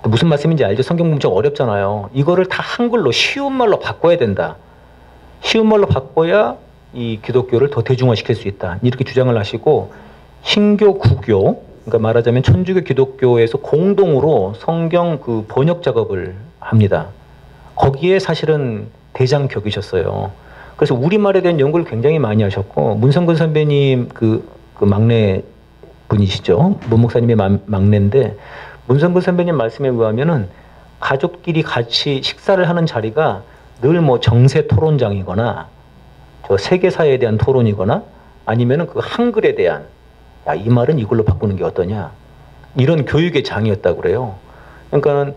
무슨 말씀인지 알죠? 성경 문자 어렵잖아요. 이거를 다 한글로 쉬운 말로 바꿔야 된다. 쉬운 말로 바꿔야 이 기독교를 더 대중화시킬 수 있다. 이렇게 주장을 하시고 신교, 구교, 그러니까 말하자면 천주교, 기독교에서 공동으로 성경 그 번역 작업을 합니다. 거기에 사실은 대장격이셨어요. 그래서 우리말에 대한 연구를 굉장히 많이 하셨고 문성근 선배님 그 막내 분이시죠. 문 목사님의 막내인데 문성근 선배님 말씀에 의하면은 가족끼리 같이 식사를 하는 자리가 늘 뭐 정세 토론장이거나 저 세계사에 대한 토론이거나 아니면은 그 한글에 대한 야, 이 말은 이걸로 바꾸는 게 어떠냐 이런 교육의 장이었다고 그래요. 그러니까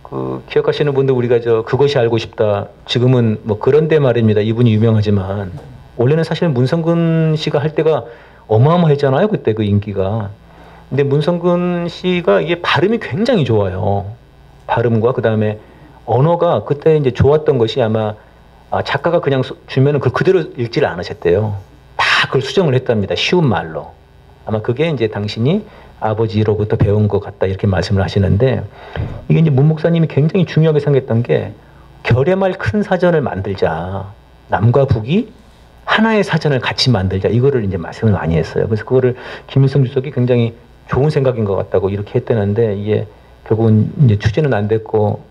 그 기억하시는 분들 우리가 저 그것이 알고 싶다 지금은 뭐 그런데 말입니다. 이분이 유명하지만 원래는 사실 문성근 씨가 할 때가 어마어마했잖아요. 그때 그 인기가. 근데 문성근 씨가 이게 발음이 굉장히 좋아요. 발음과 그 다음에 언어가 그때 이제 좋았던 것이 아마 작가가 그냥 주면은 그걸 그대로 읽지를 않으셨대요. 다 그걸 수정을 했답니다. 쉬운 말로. 아마 그게 이제 당신이 아버지로부터 배운 것 같다 이렇게 말씀을 하시는데 이게 이제 문 목사님이 굉장히 중요하게 생각했던 게 결의말 큰 사전을 만들자. 남과 북이 하나의 사전을 같이 만들자. 이거를 이제 말씀을 많이 했어요. 그래서 그거를 김일성 주석이 굉장히 좋은 생각인 것 같다고 이렇게 했다는데 이게 결국은 이제 추진은 안 됐고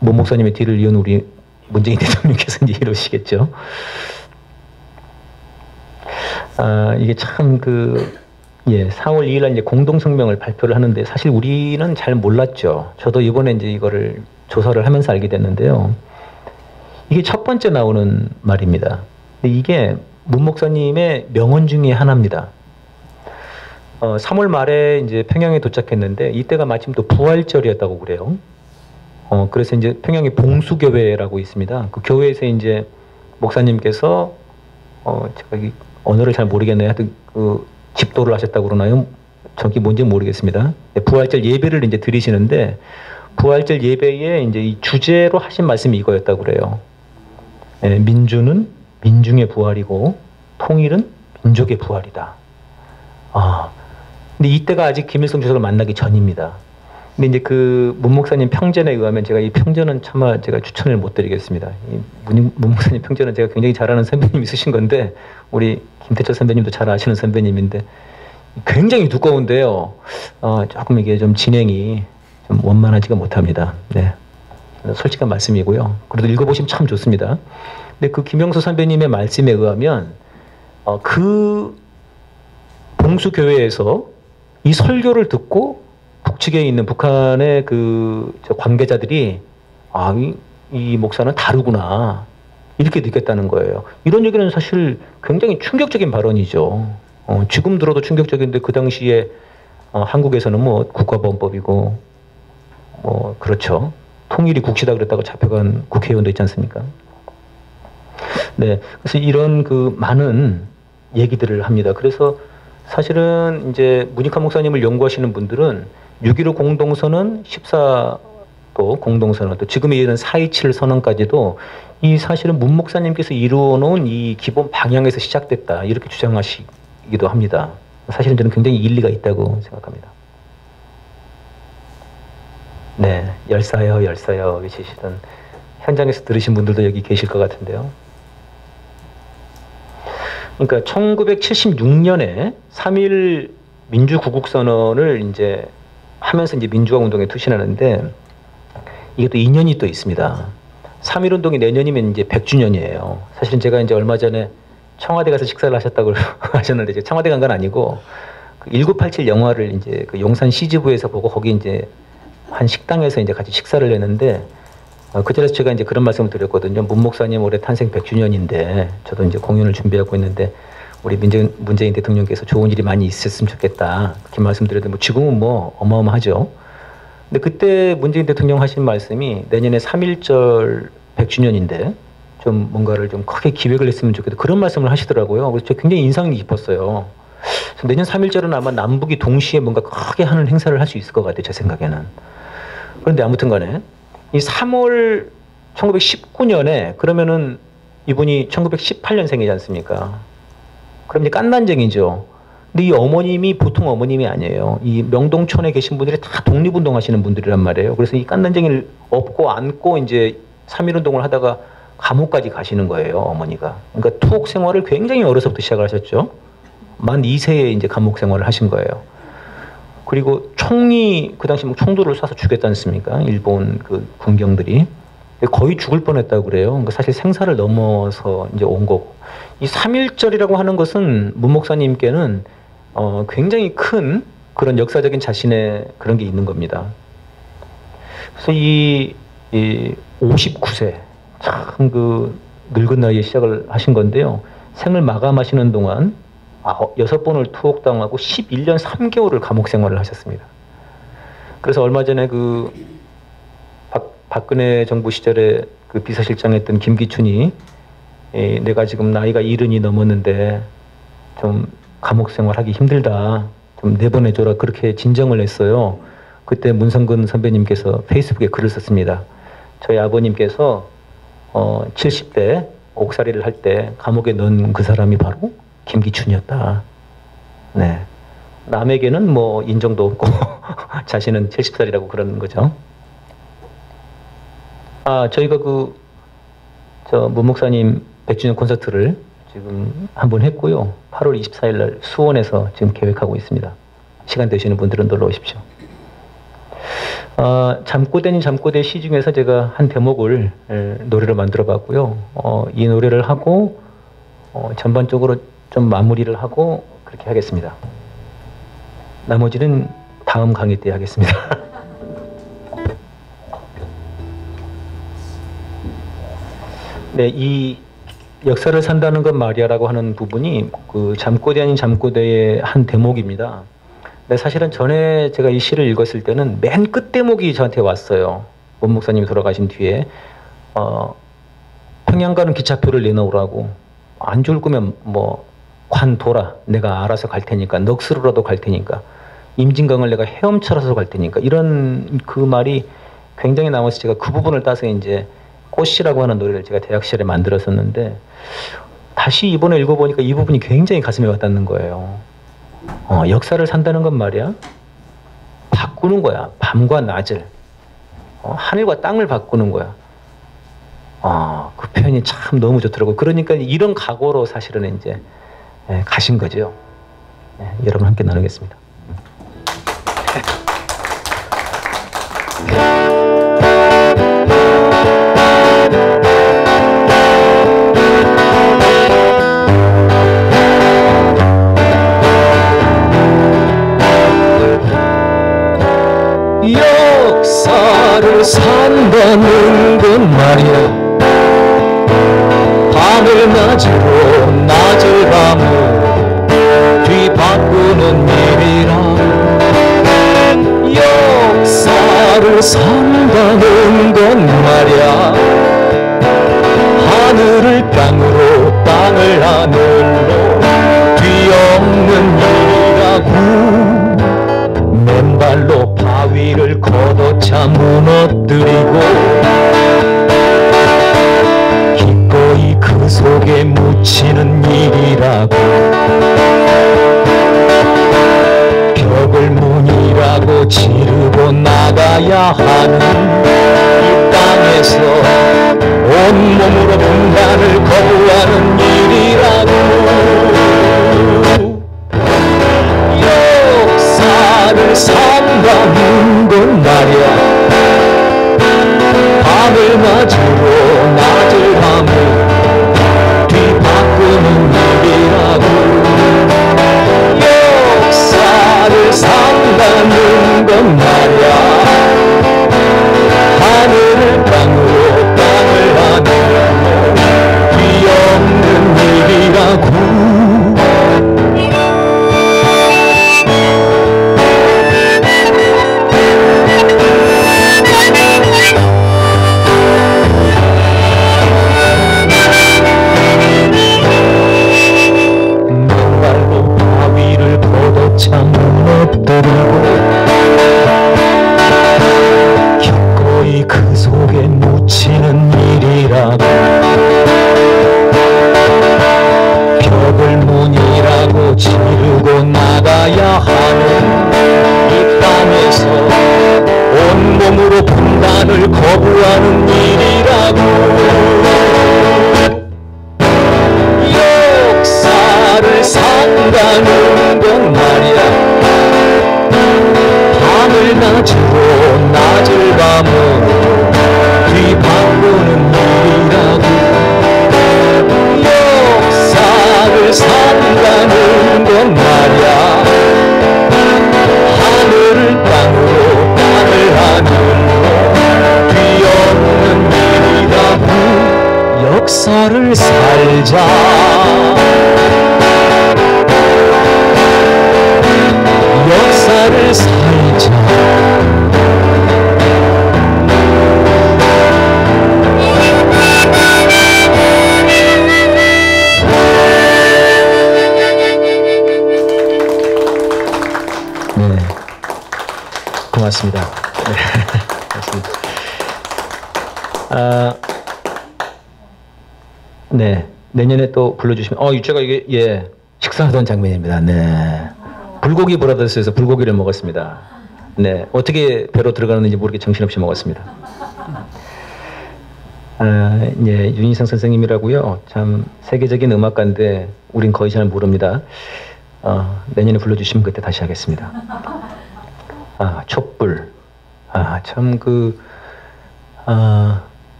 문 목사님의 뒤를 이은 우리 문재인 대통령께서 이제 이러시겠죠. 이게 참 4월 2일 날 이제 공동성명을 발표를 하는데 사실 우리는 잘 몰랐죠. 저도 이번에 이제 이거를 조사를 하면서 알게 됐는데요. 이게 첫 번째 나오는 말입니다. 근데 이게 문 목사님의 명언 중에 하나입니다. 3월 말에 이제 평양에 도착했는데 이때가 마침 또 부활절이었다고 그래요. 그래서 이제 평양에 봉수교회라고 있습니다. 그 교회에서 이제 목사님께서 제가 이 언어를 잘 모르겠네요. 하여튼 그 집도를 하셨다고 그러나요? 저기 뭔지 모르겠습니다. 부활절 예배를 이제 드리시는데 부활절 예배에 이제 이 주제로 하신 말씀이 이거였다고 그래요. 민주는 민중의 부활이고 통일은 민족의 부활이다. 근데 이때가 아직 김일성 주석을 만나기 전입니다. 근데 이제 그 문 목사님 평전에 의하면 제가 이 평전은 차마 제가 추천을 못 드리겠습니다. 문 목사님 평전은 제가 굉장히 잘 아는 선배님이 쓰신 건데 우리 김태철 선배님도 잘 아시는 선배님인데 굉장히 두꺼운데요. 조금 이게 좀 진행이 좀 원만하지가 못합니다. 네. 솔직한 말씀이고요. 그래도 읽어보시면 참 좋습니다. 근데 그 김영수 선배님의 말씀에 의하면 그 봉수교회에서 이 설교를 듣고 북측에 있는 북한의 그 관계자들이 이 목사는 다르구나 이렇게 느꼈다는 거예요. 이런 얘기는 사실 굉장히 충격적인 발언이죠. 지금 들어도 충격적인데 그 당시에 한국에서는 뭐 국가보안법이고 뭐 그렇죠. 통일이 국시다 그랬다고 잡혀간 국회의원도 있지 않습니까? 네, 그래서 이런 그 많은 얘기들을 합니다. 그래서 사실은 이제 문익환 목사님을 연구하시는 분들은 6.15 공동선언, 14도 공동선언, 또 지금에 이르는 4.27 선언까지도 이 사실은 문 목사님께서 이루어놓은 이 기본 방향에서 시작됐다 이렇게 주장하시기도 합니다. 사실은 저는 굉장히 일리가 있다고 생각합니다. 네, 열사여 외치시던 현장에서 들으신 분들도 여기 계실 것 같은데요. 그러니까 1976년에 3.1 민주구국선언을 이제 하면서 이제 민주화 운동에 투신하는데 이게 또 인연이 또 있습니다. 3.1 운동이 내년이면 이제 100주년이에요. 사실은 제가 이제 얼마 전에 청와대 가서 식사를 하셨다고 하셨는데 제가 청와대 간 건 아니고 그 1987 영화를 이제 그 용산 CGV에서 보고 거기 이제 한 식당에서 이제 같이 식사를 했는데 그 자리에서 제가 이제 그런 말씀을 드렸거든요. 문 목사님 올해 탄생 100주년인데 저도 이제 공연을 준비하고 있는데 우리 문재인 대통령께서 좋은 일이 많이 있었으면 좋겠다. 그렇게 말씀드렸는데 뭐 지금은 뭐 어마어마하죠. 근데 그때 문재인 대통령 하신 말씀이 내년에 3.1절 100주년인데 좀 뭔가를 좀 크게 기획을 했으면 좋겠다. 그런 말씀을 하시더라고요. 그래서 제가 굉장히 인상이 깊었어요. 그래서 내년 3.1절은 아마 남북이 동시에 뭔가 크게 하는 행사를 할 수 있을 것 같아요. 제 생각에는. 그런데 아무튼 간에 이 3월 1919년에 그러면은 이분이 1918년생이지 않습니까? 그럼 이제 깐난쟁이죠. 근데 이 어머님이 보통 어머님이 아니에요. 이 명동촌에 계신 분들이 다 독립운동 하시는 분들이란 말이에요. 그래서 이 깐난쟁이를 업고 안고 이제 3.1 운동을 하다가 감옥까지 가시는 거예요, 어머니가. 그러니까 투옥 생활을 굉장히 어려서부터 시작을 하셨죠. 만 2세에 이제 감옥 생활을 하신 거예요. 그리고 총이 그 당시 뭐 총도를 쏴서 죽였지 않습니까? 일본 그 군경들이 거의 죽을 뻔했다고 그래요. 그러니까 사실 생사를 넘어서 이제 온 거고, 이 3.1절이라고 하는 것은 문 목사님께는 굉장히 큰 그런 역사적인 자신의 그런 게 있는 겁니다. 그래서 이 59세 참 그 늙은 나이에 시작을 하신 건데요. 생을 마감하시는 동안 6번을 투옥당하고 11년 3개월을 감옥 생활을 하셨습니다. 그래서 얼마 전에 그 박근혜 정부 시절에 그 비서실장했던 김기춘이 내가 지금 나이가 70이 넘었는데 좀 감옥 생활하기 힘들다, 좀 내보내줘라, 그렇게 진정을 했어요. 그때 문성근 선배님께서 페이스북에 글을 썼습니다. 저희 아버님께서 70대 옥살이를 할 때 감옥에 넣은 그 사람이 바로 김기춘이었다. 네. 남에게는 뭐 인정도 없고 자신은 70살이라고 그러는 거죠. 저희가 문 목사님 100주년 콘서트를 지금 한번 했고요. 8월 24일 날 수원에서 지금 계획하고 있습니다. 시간 되시는 분들은 놀러 오십시오. 잠꼬대니 잠꼬대 시 중에서 제가 한 대목을 노래를 만들어 봤고요. 이 노래를 하고 전반적으로 좀 마무리를 하고 그렇게 하겠습니다. 나머지는 다음 강의 때 하겠습니다. 네, 이 역사를 산다는 것 말이야라고 하는 부분이 그 잠꼬대 아닌 잠꼬대의 한 대목입니다. 근데 사실은 전에 제가 이 시를 읽었을 때는 맨 끝 대목이 저한테 왔어요. 문 목사님이 돌아가신 뒤에 평양 가는 기차표를 내놓으라고, 안 좋을 거면 뭐 관둬라, 내가 알아서 갈 테니까, 넋으로라도 갈 테니까, 임진강을 내가 헤엄쳐라서 갈 테니까, 이런 그 말이 굉장히 남아서 제가 그 부분을 따서 이제 꽃이라고 하는 노래를 제가 대학 시절에 만들었었는데, 다시 이번에 읽어보니까 이 부분이 굉장히 가슴에 와닿는 거예요. 역사를 산다는 건 말이야, 바꾸는 거야. 밤과 낮을, 하늘과 땅을 바꾸는 거야. 그 표현이 참 너무 좋더라고요. 그러니까 이런 각오로 사실은 이제 가신 거죠. 여러분 함께 나누겠습니다. 역사를 산다는 건 말이야, 밤을 낮으로 낮을 밤으로 뒤바꾸는 일이라. 역사를 산다는 건 말이야, 하늘을 땅으로 땅을 하늘로 뒤엎는 일이라고. 맨발로 바위를 걷어차 무너뜨리고 기꺼이 그 속에 묻히는 일이라고. 벽을 문이라고 지르고 나가야 하는 이 땅에서 온몸으로 분단을 거부하는 일이라고. 역사를 산다는 건 말이야, 밤을 낮으로 낮을 밤을 뒤바꾸는 일이라고. 역사를 산다는 건 말이야, 하늘을 땅으로 땅을 하늘로 뒤엎는 일이라고. 참 무너뜨리고 기꺼이 그 속에 묻히는 일이라고. 벽을 문이라고 지르고 나가야 하는 이 땅에서 온몸으로 분단을 거부하는 일이라고. 산다는 건 말이야. 밤을 낮으로 낮을 밤으로 뒤바꾸는 일이라고. 역사를 산다는 건 말이야. 하늘을 땅으로 땅을 하늘로 뒤엎는 일이라고. 역사를 살자. 역사를 살자. 네, 고맙습니다. 네, 고맙습니다. 네, 내년에 또 불러주시면, 제가 이게, 예, 식사하던 장면입니다. 네. 불고기 브라더스에서 불고기를 먹었습니다. 네, 어떻게 배로 들어가는지 모르게 정신없이 먹었습니다. 예, 윤희상 선생님이라고요. 참 세계적인 음악가인데 우린 거의 잘 모릅니다. 내년에 불러주시면 그때 다시 하겠습니다. 촛불. 참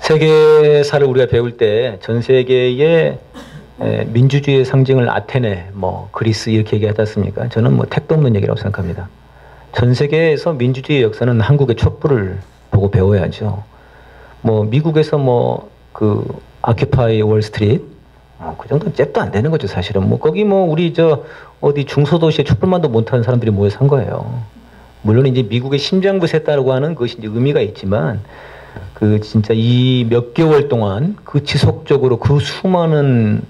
세계사를 우리가 배울 때 전 세계의 민주주의의 상징을 아테네, 그리스 이렇게 얘기하지 않습니까? 저는 택도 없는 얘기라고 생각합니다. 전 세계에서 민주주의 역사는 한국의 촛불을 보고 배워야죠. 미국에서 아큐파이 월스트리트, 그 정도는 잽도 안 되는 거죠, 사실은. 거기 우리 어디 중소도시에 촛불만도 못하는 사람들이 모여서 한 거예요. 물론 이제 미국의 심장부 셌다고 하는 그것이 이제 의미가 있지만, 진짜 이 몇 개월 동안 지속적으로 수많은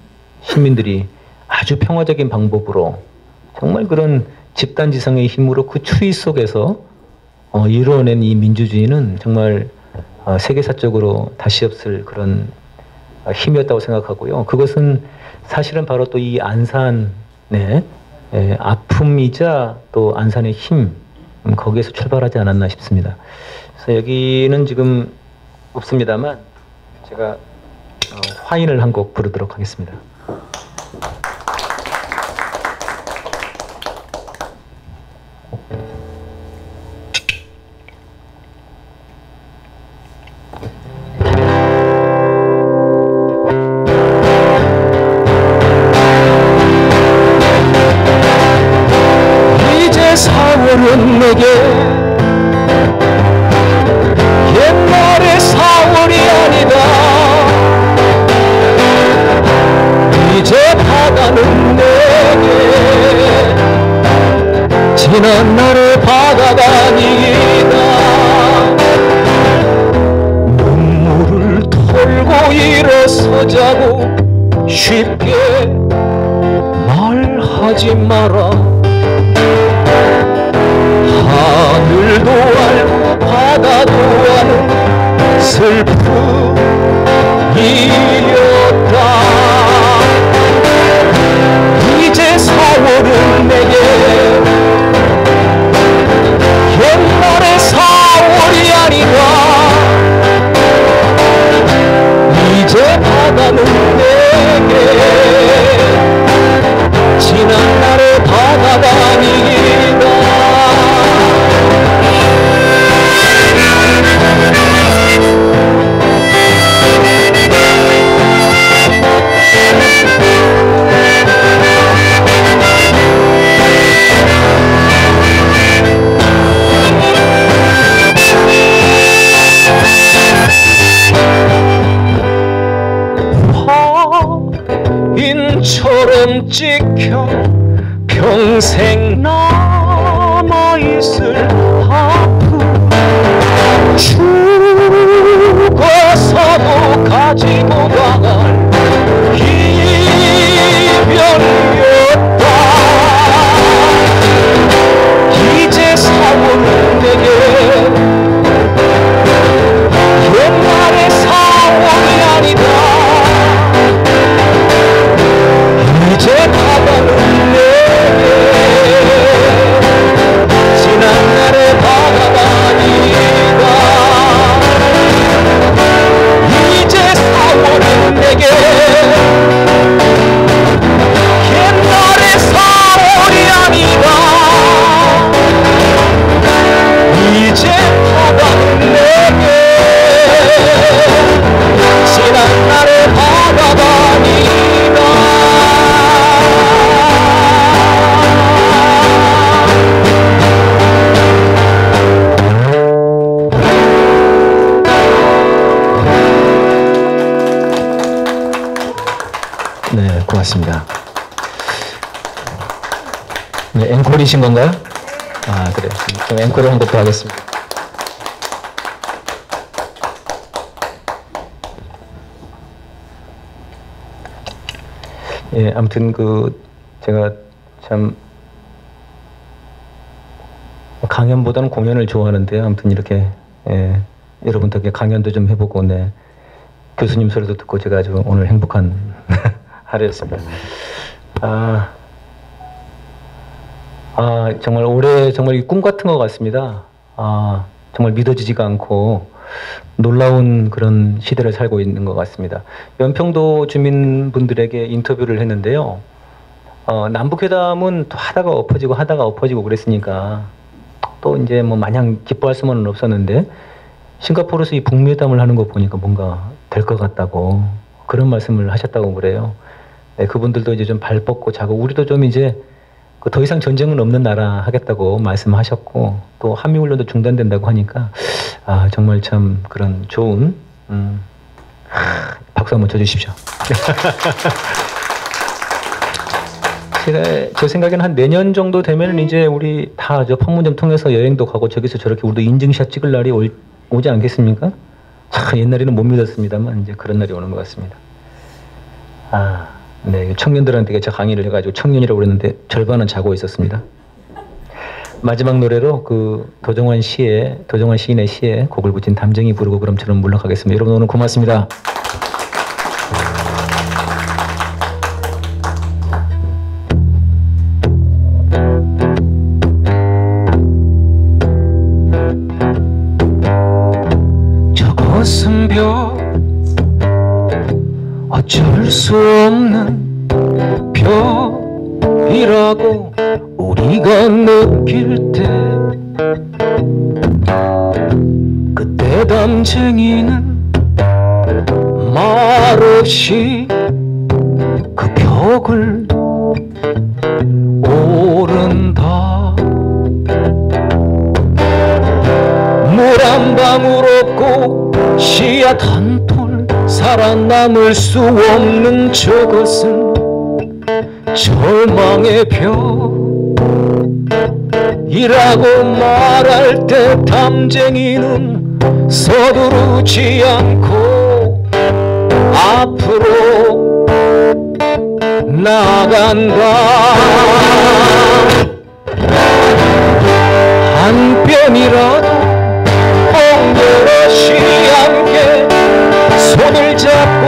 시민들이 아주 평화적인 방법으로 정말 그런 집단지성의 힘으로 추위 속에서 이루어낸 이 민주주의는 정말 세계사적으로 다시 없을 그런 힘이었다고 생각하고요. 그것은 사실은 바로 또 이 안산의 아픔이자 또 안산의 힘, 거기에서 출발하지 않았나 싶습니다. 그래서 여기는 지금 없습니다만 제가 화인을 한 곡 부르도록 하겠습니다. 이제 4월은 내게 옛날의 4월이 아니다. 이제 바다는 내게 지난 날의 바다가 아니다. 눈물을 털고 일어서자고 쉽게 말하지 마라. 하늘도 알고 바다도 아는 슬픔이었다. 이제 4월은 내게 옛날의 4월이 아니다. 이제 바다는 내게 지난 날의 바다가 아니다. 인처럼 찍혀 평생 남아있을 아픔. 죽어서도 가지고 가갈 이별이었다. 이제 4월은 내게 옛날의 4월이 아니다. 이제 바다는 내게 네, 고맙습니다. 네, 앵콜이신 건가요? 아, 그래요. 그럼 앵콜을 한 곡 더 하겠습니다. 예, 아무튼 제가 참 강연보다는 공연을 좋아하는데요. 아무튼 이렇게 여러분 덕에 강연도 좀 해보고 교수님 소리도 듣고 제가 아주 오늘 행복한 하루였습니다. 정말 올해 정말 꿈 같은 것 같습니다. 정말 믿어지지가 않고 놀라운 그런 시대를 살고 있는 것 같습니다. 연평도 주민분들에게 인터뷰를 했는데요. 남북회담은 또 하다가 엎어지고 그랬으니까 또 이제 뭐 마냥 기뻐할 수만은 없었는데 싱가포르에서 이 북미회담을 하는 거 보니까 뭔가 될 것 같다고 그런 말씀을 하셨다고 그래요. 네, 그분들도 이제 좀 발 뻗고 자고 우리도 좀 이제 더 이상 전쟁은 없는 나라 하겠다고 말씀하셨고 또 한미훈련도 중단된다고 하니까 정말 참 그런 좋은 박수 한번 쳐주십시오. 제 생각에는 한 내년 정도 되면 이제 우리 다 저 판문점 통해서 여행도 가고 저기서 저렇게 우리도 인증샷 찍을 날이 오지 않겠습니까? 참 옛날에는 못 믿었습니다만 이제 그런 날이 오는 것 같습니다. 네, 청년들한테 제가 강의를 해가지고 청년이라고 그랬는데 절반은 자고 있었습니다. 마지막 노래로 도정환 시인의 시에 곡을 붙인 담쟁이 부르고 그럼처럼 물러가겠습니다. 여러분 오늘 고맙습니다. 저것은 별 어쩔 수 없는 벽이라고 우리가 느낄 때 그때 담쟁이는 말없이 그 벽을 오른다. 물 한 방울 없고 씨앗 한 톨 살아남을 수 없는 저것은 절망의 벽이라고 말할 때 담쟁이는 서두르지 않고 앞으로 나아간다. 한 뼘이라도 엉겨러시 함께 손을 잡고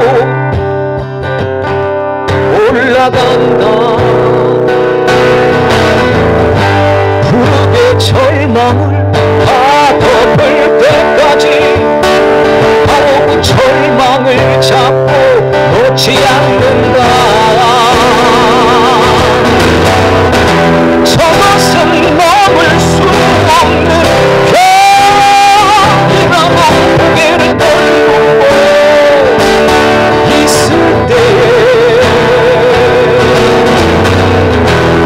올라간다. 부르게 절망을 다 덮을 때까지 바로 그 절망을 잡고 놓지 않는다. 저것은 넘을 수 없는 벽이라고 고개를 떨고 있을 때에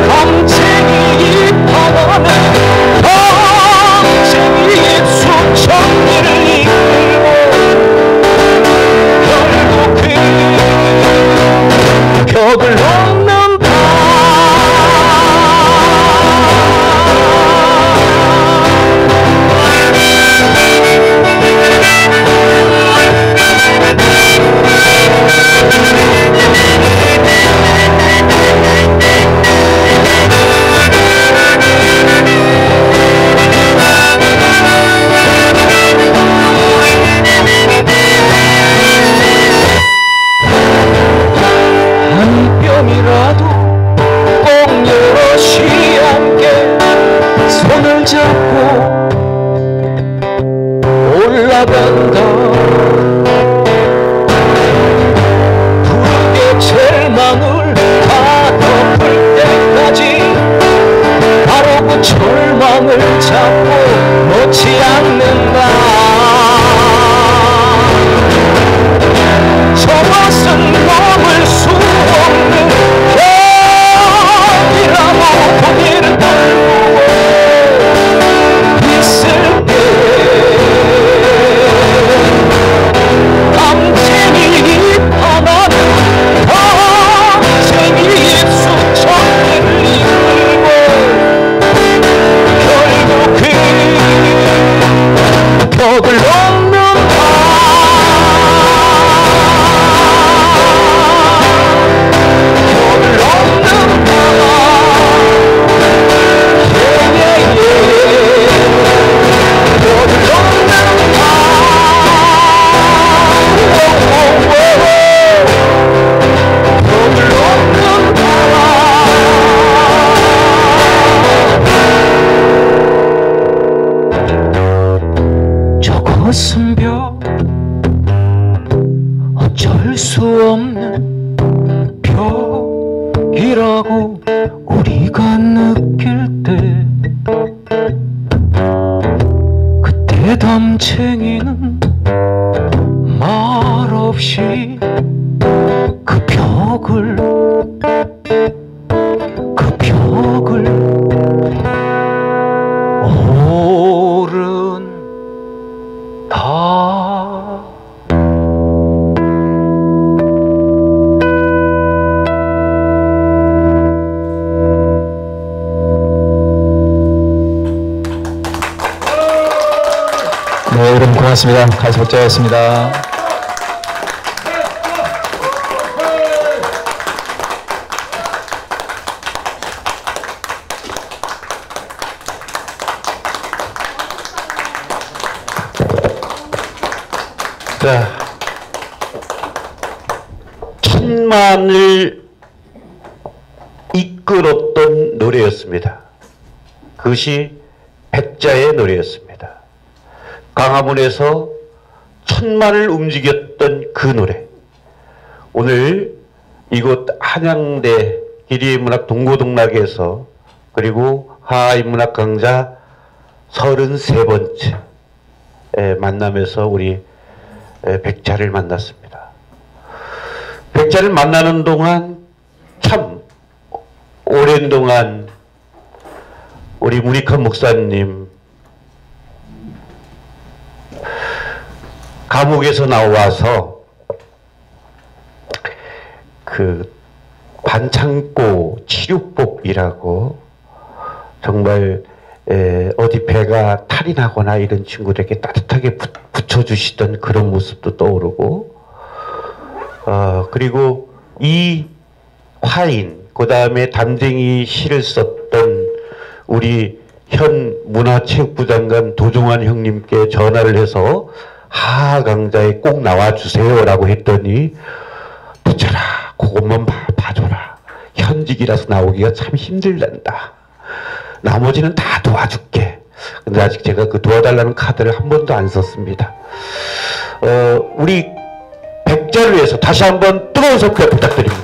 담쟁이 방안에 담쟁이 수천 리를 이끌고 결국 그 벽을 넘는다. 한 뼘이라도 꼭 여럿이 함께 손을 잡고 올라간다. 부르게 절망을 다 덮을 때까지 바로 그 절망을 잡고 놓지 않는다. 저것은 넘을 수 없는 벽이라고 고개를 떨고 있을 때 가슴벽 어쩔 수 없는 벽이라고 우리가 느낄 때 그때 담쟁이는 말없이 그 벽을 오른다. 네, 여러분 고맙습니다. 가수복자였습니다. 자, 천만을 이끌었던 노래였습니다. 그것이 백자의 노래였습니다. 광화문에서 천만을 움직였던 그 노래. 오늘 이곳 한양대 기리문학 동고동락에서 그리고 하하인문학 강좌 33번째 만남에서 우리 백자를 만났습니다. 백자를 만나는 동안 참 오랜 동안 우리 문익환 목사님 감옥에서 나와서 그 반창고 치료법이라고 정말 어디 배가 탈이 나거나 이런 친구들에게 따뜻하게 붙여주시던 그런 모습도 떠오르고 그리고 이 화인 그 다음에 담쟁이 시를 썼던 우리 현 문화체육부 장관 도종환 형님께 전화를 해서 하하 강좌에 꼭 나와주세요 라고 했더니 부처라 그것만 봐줘라 현직이라서 나오기가 참 힘들단다. 나머지는 다 도와줄게. 근데 아직 제가 그 도와달라는 카드를 한 번도 안 썼습니다. 우리 백자를 위해서 다시 한번 뜨거운 손길 부탁드립니다.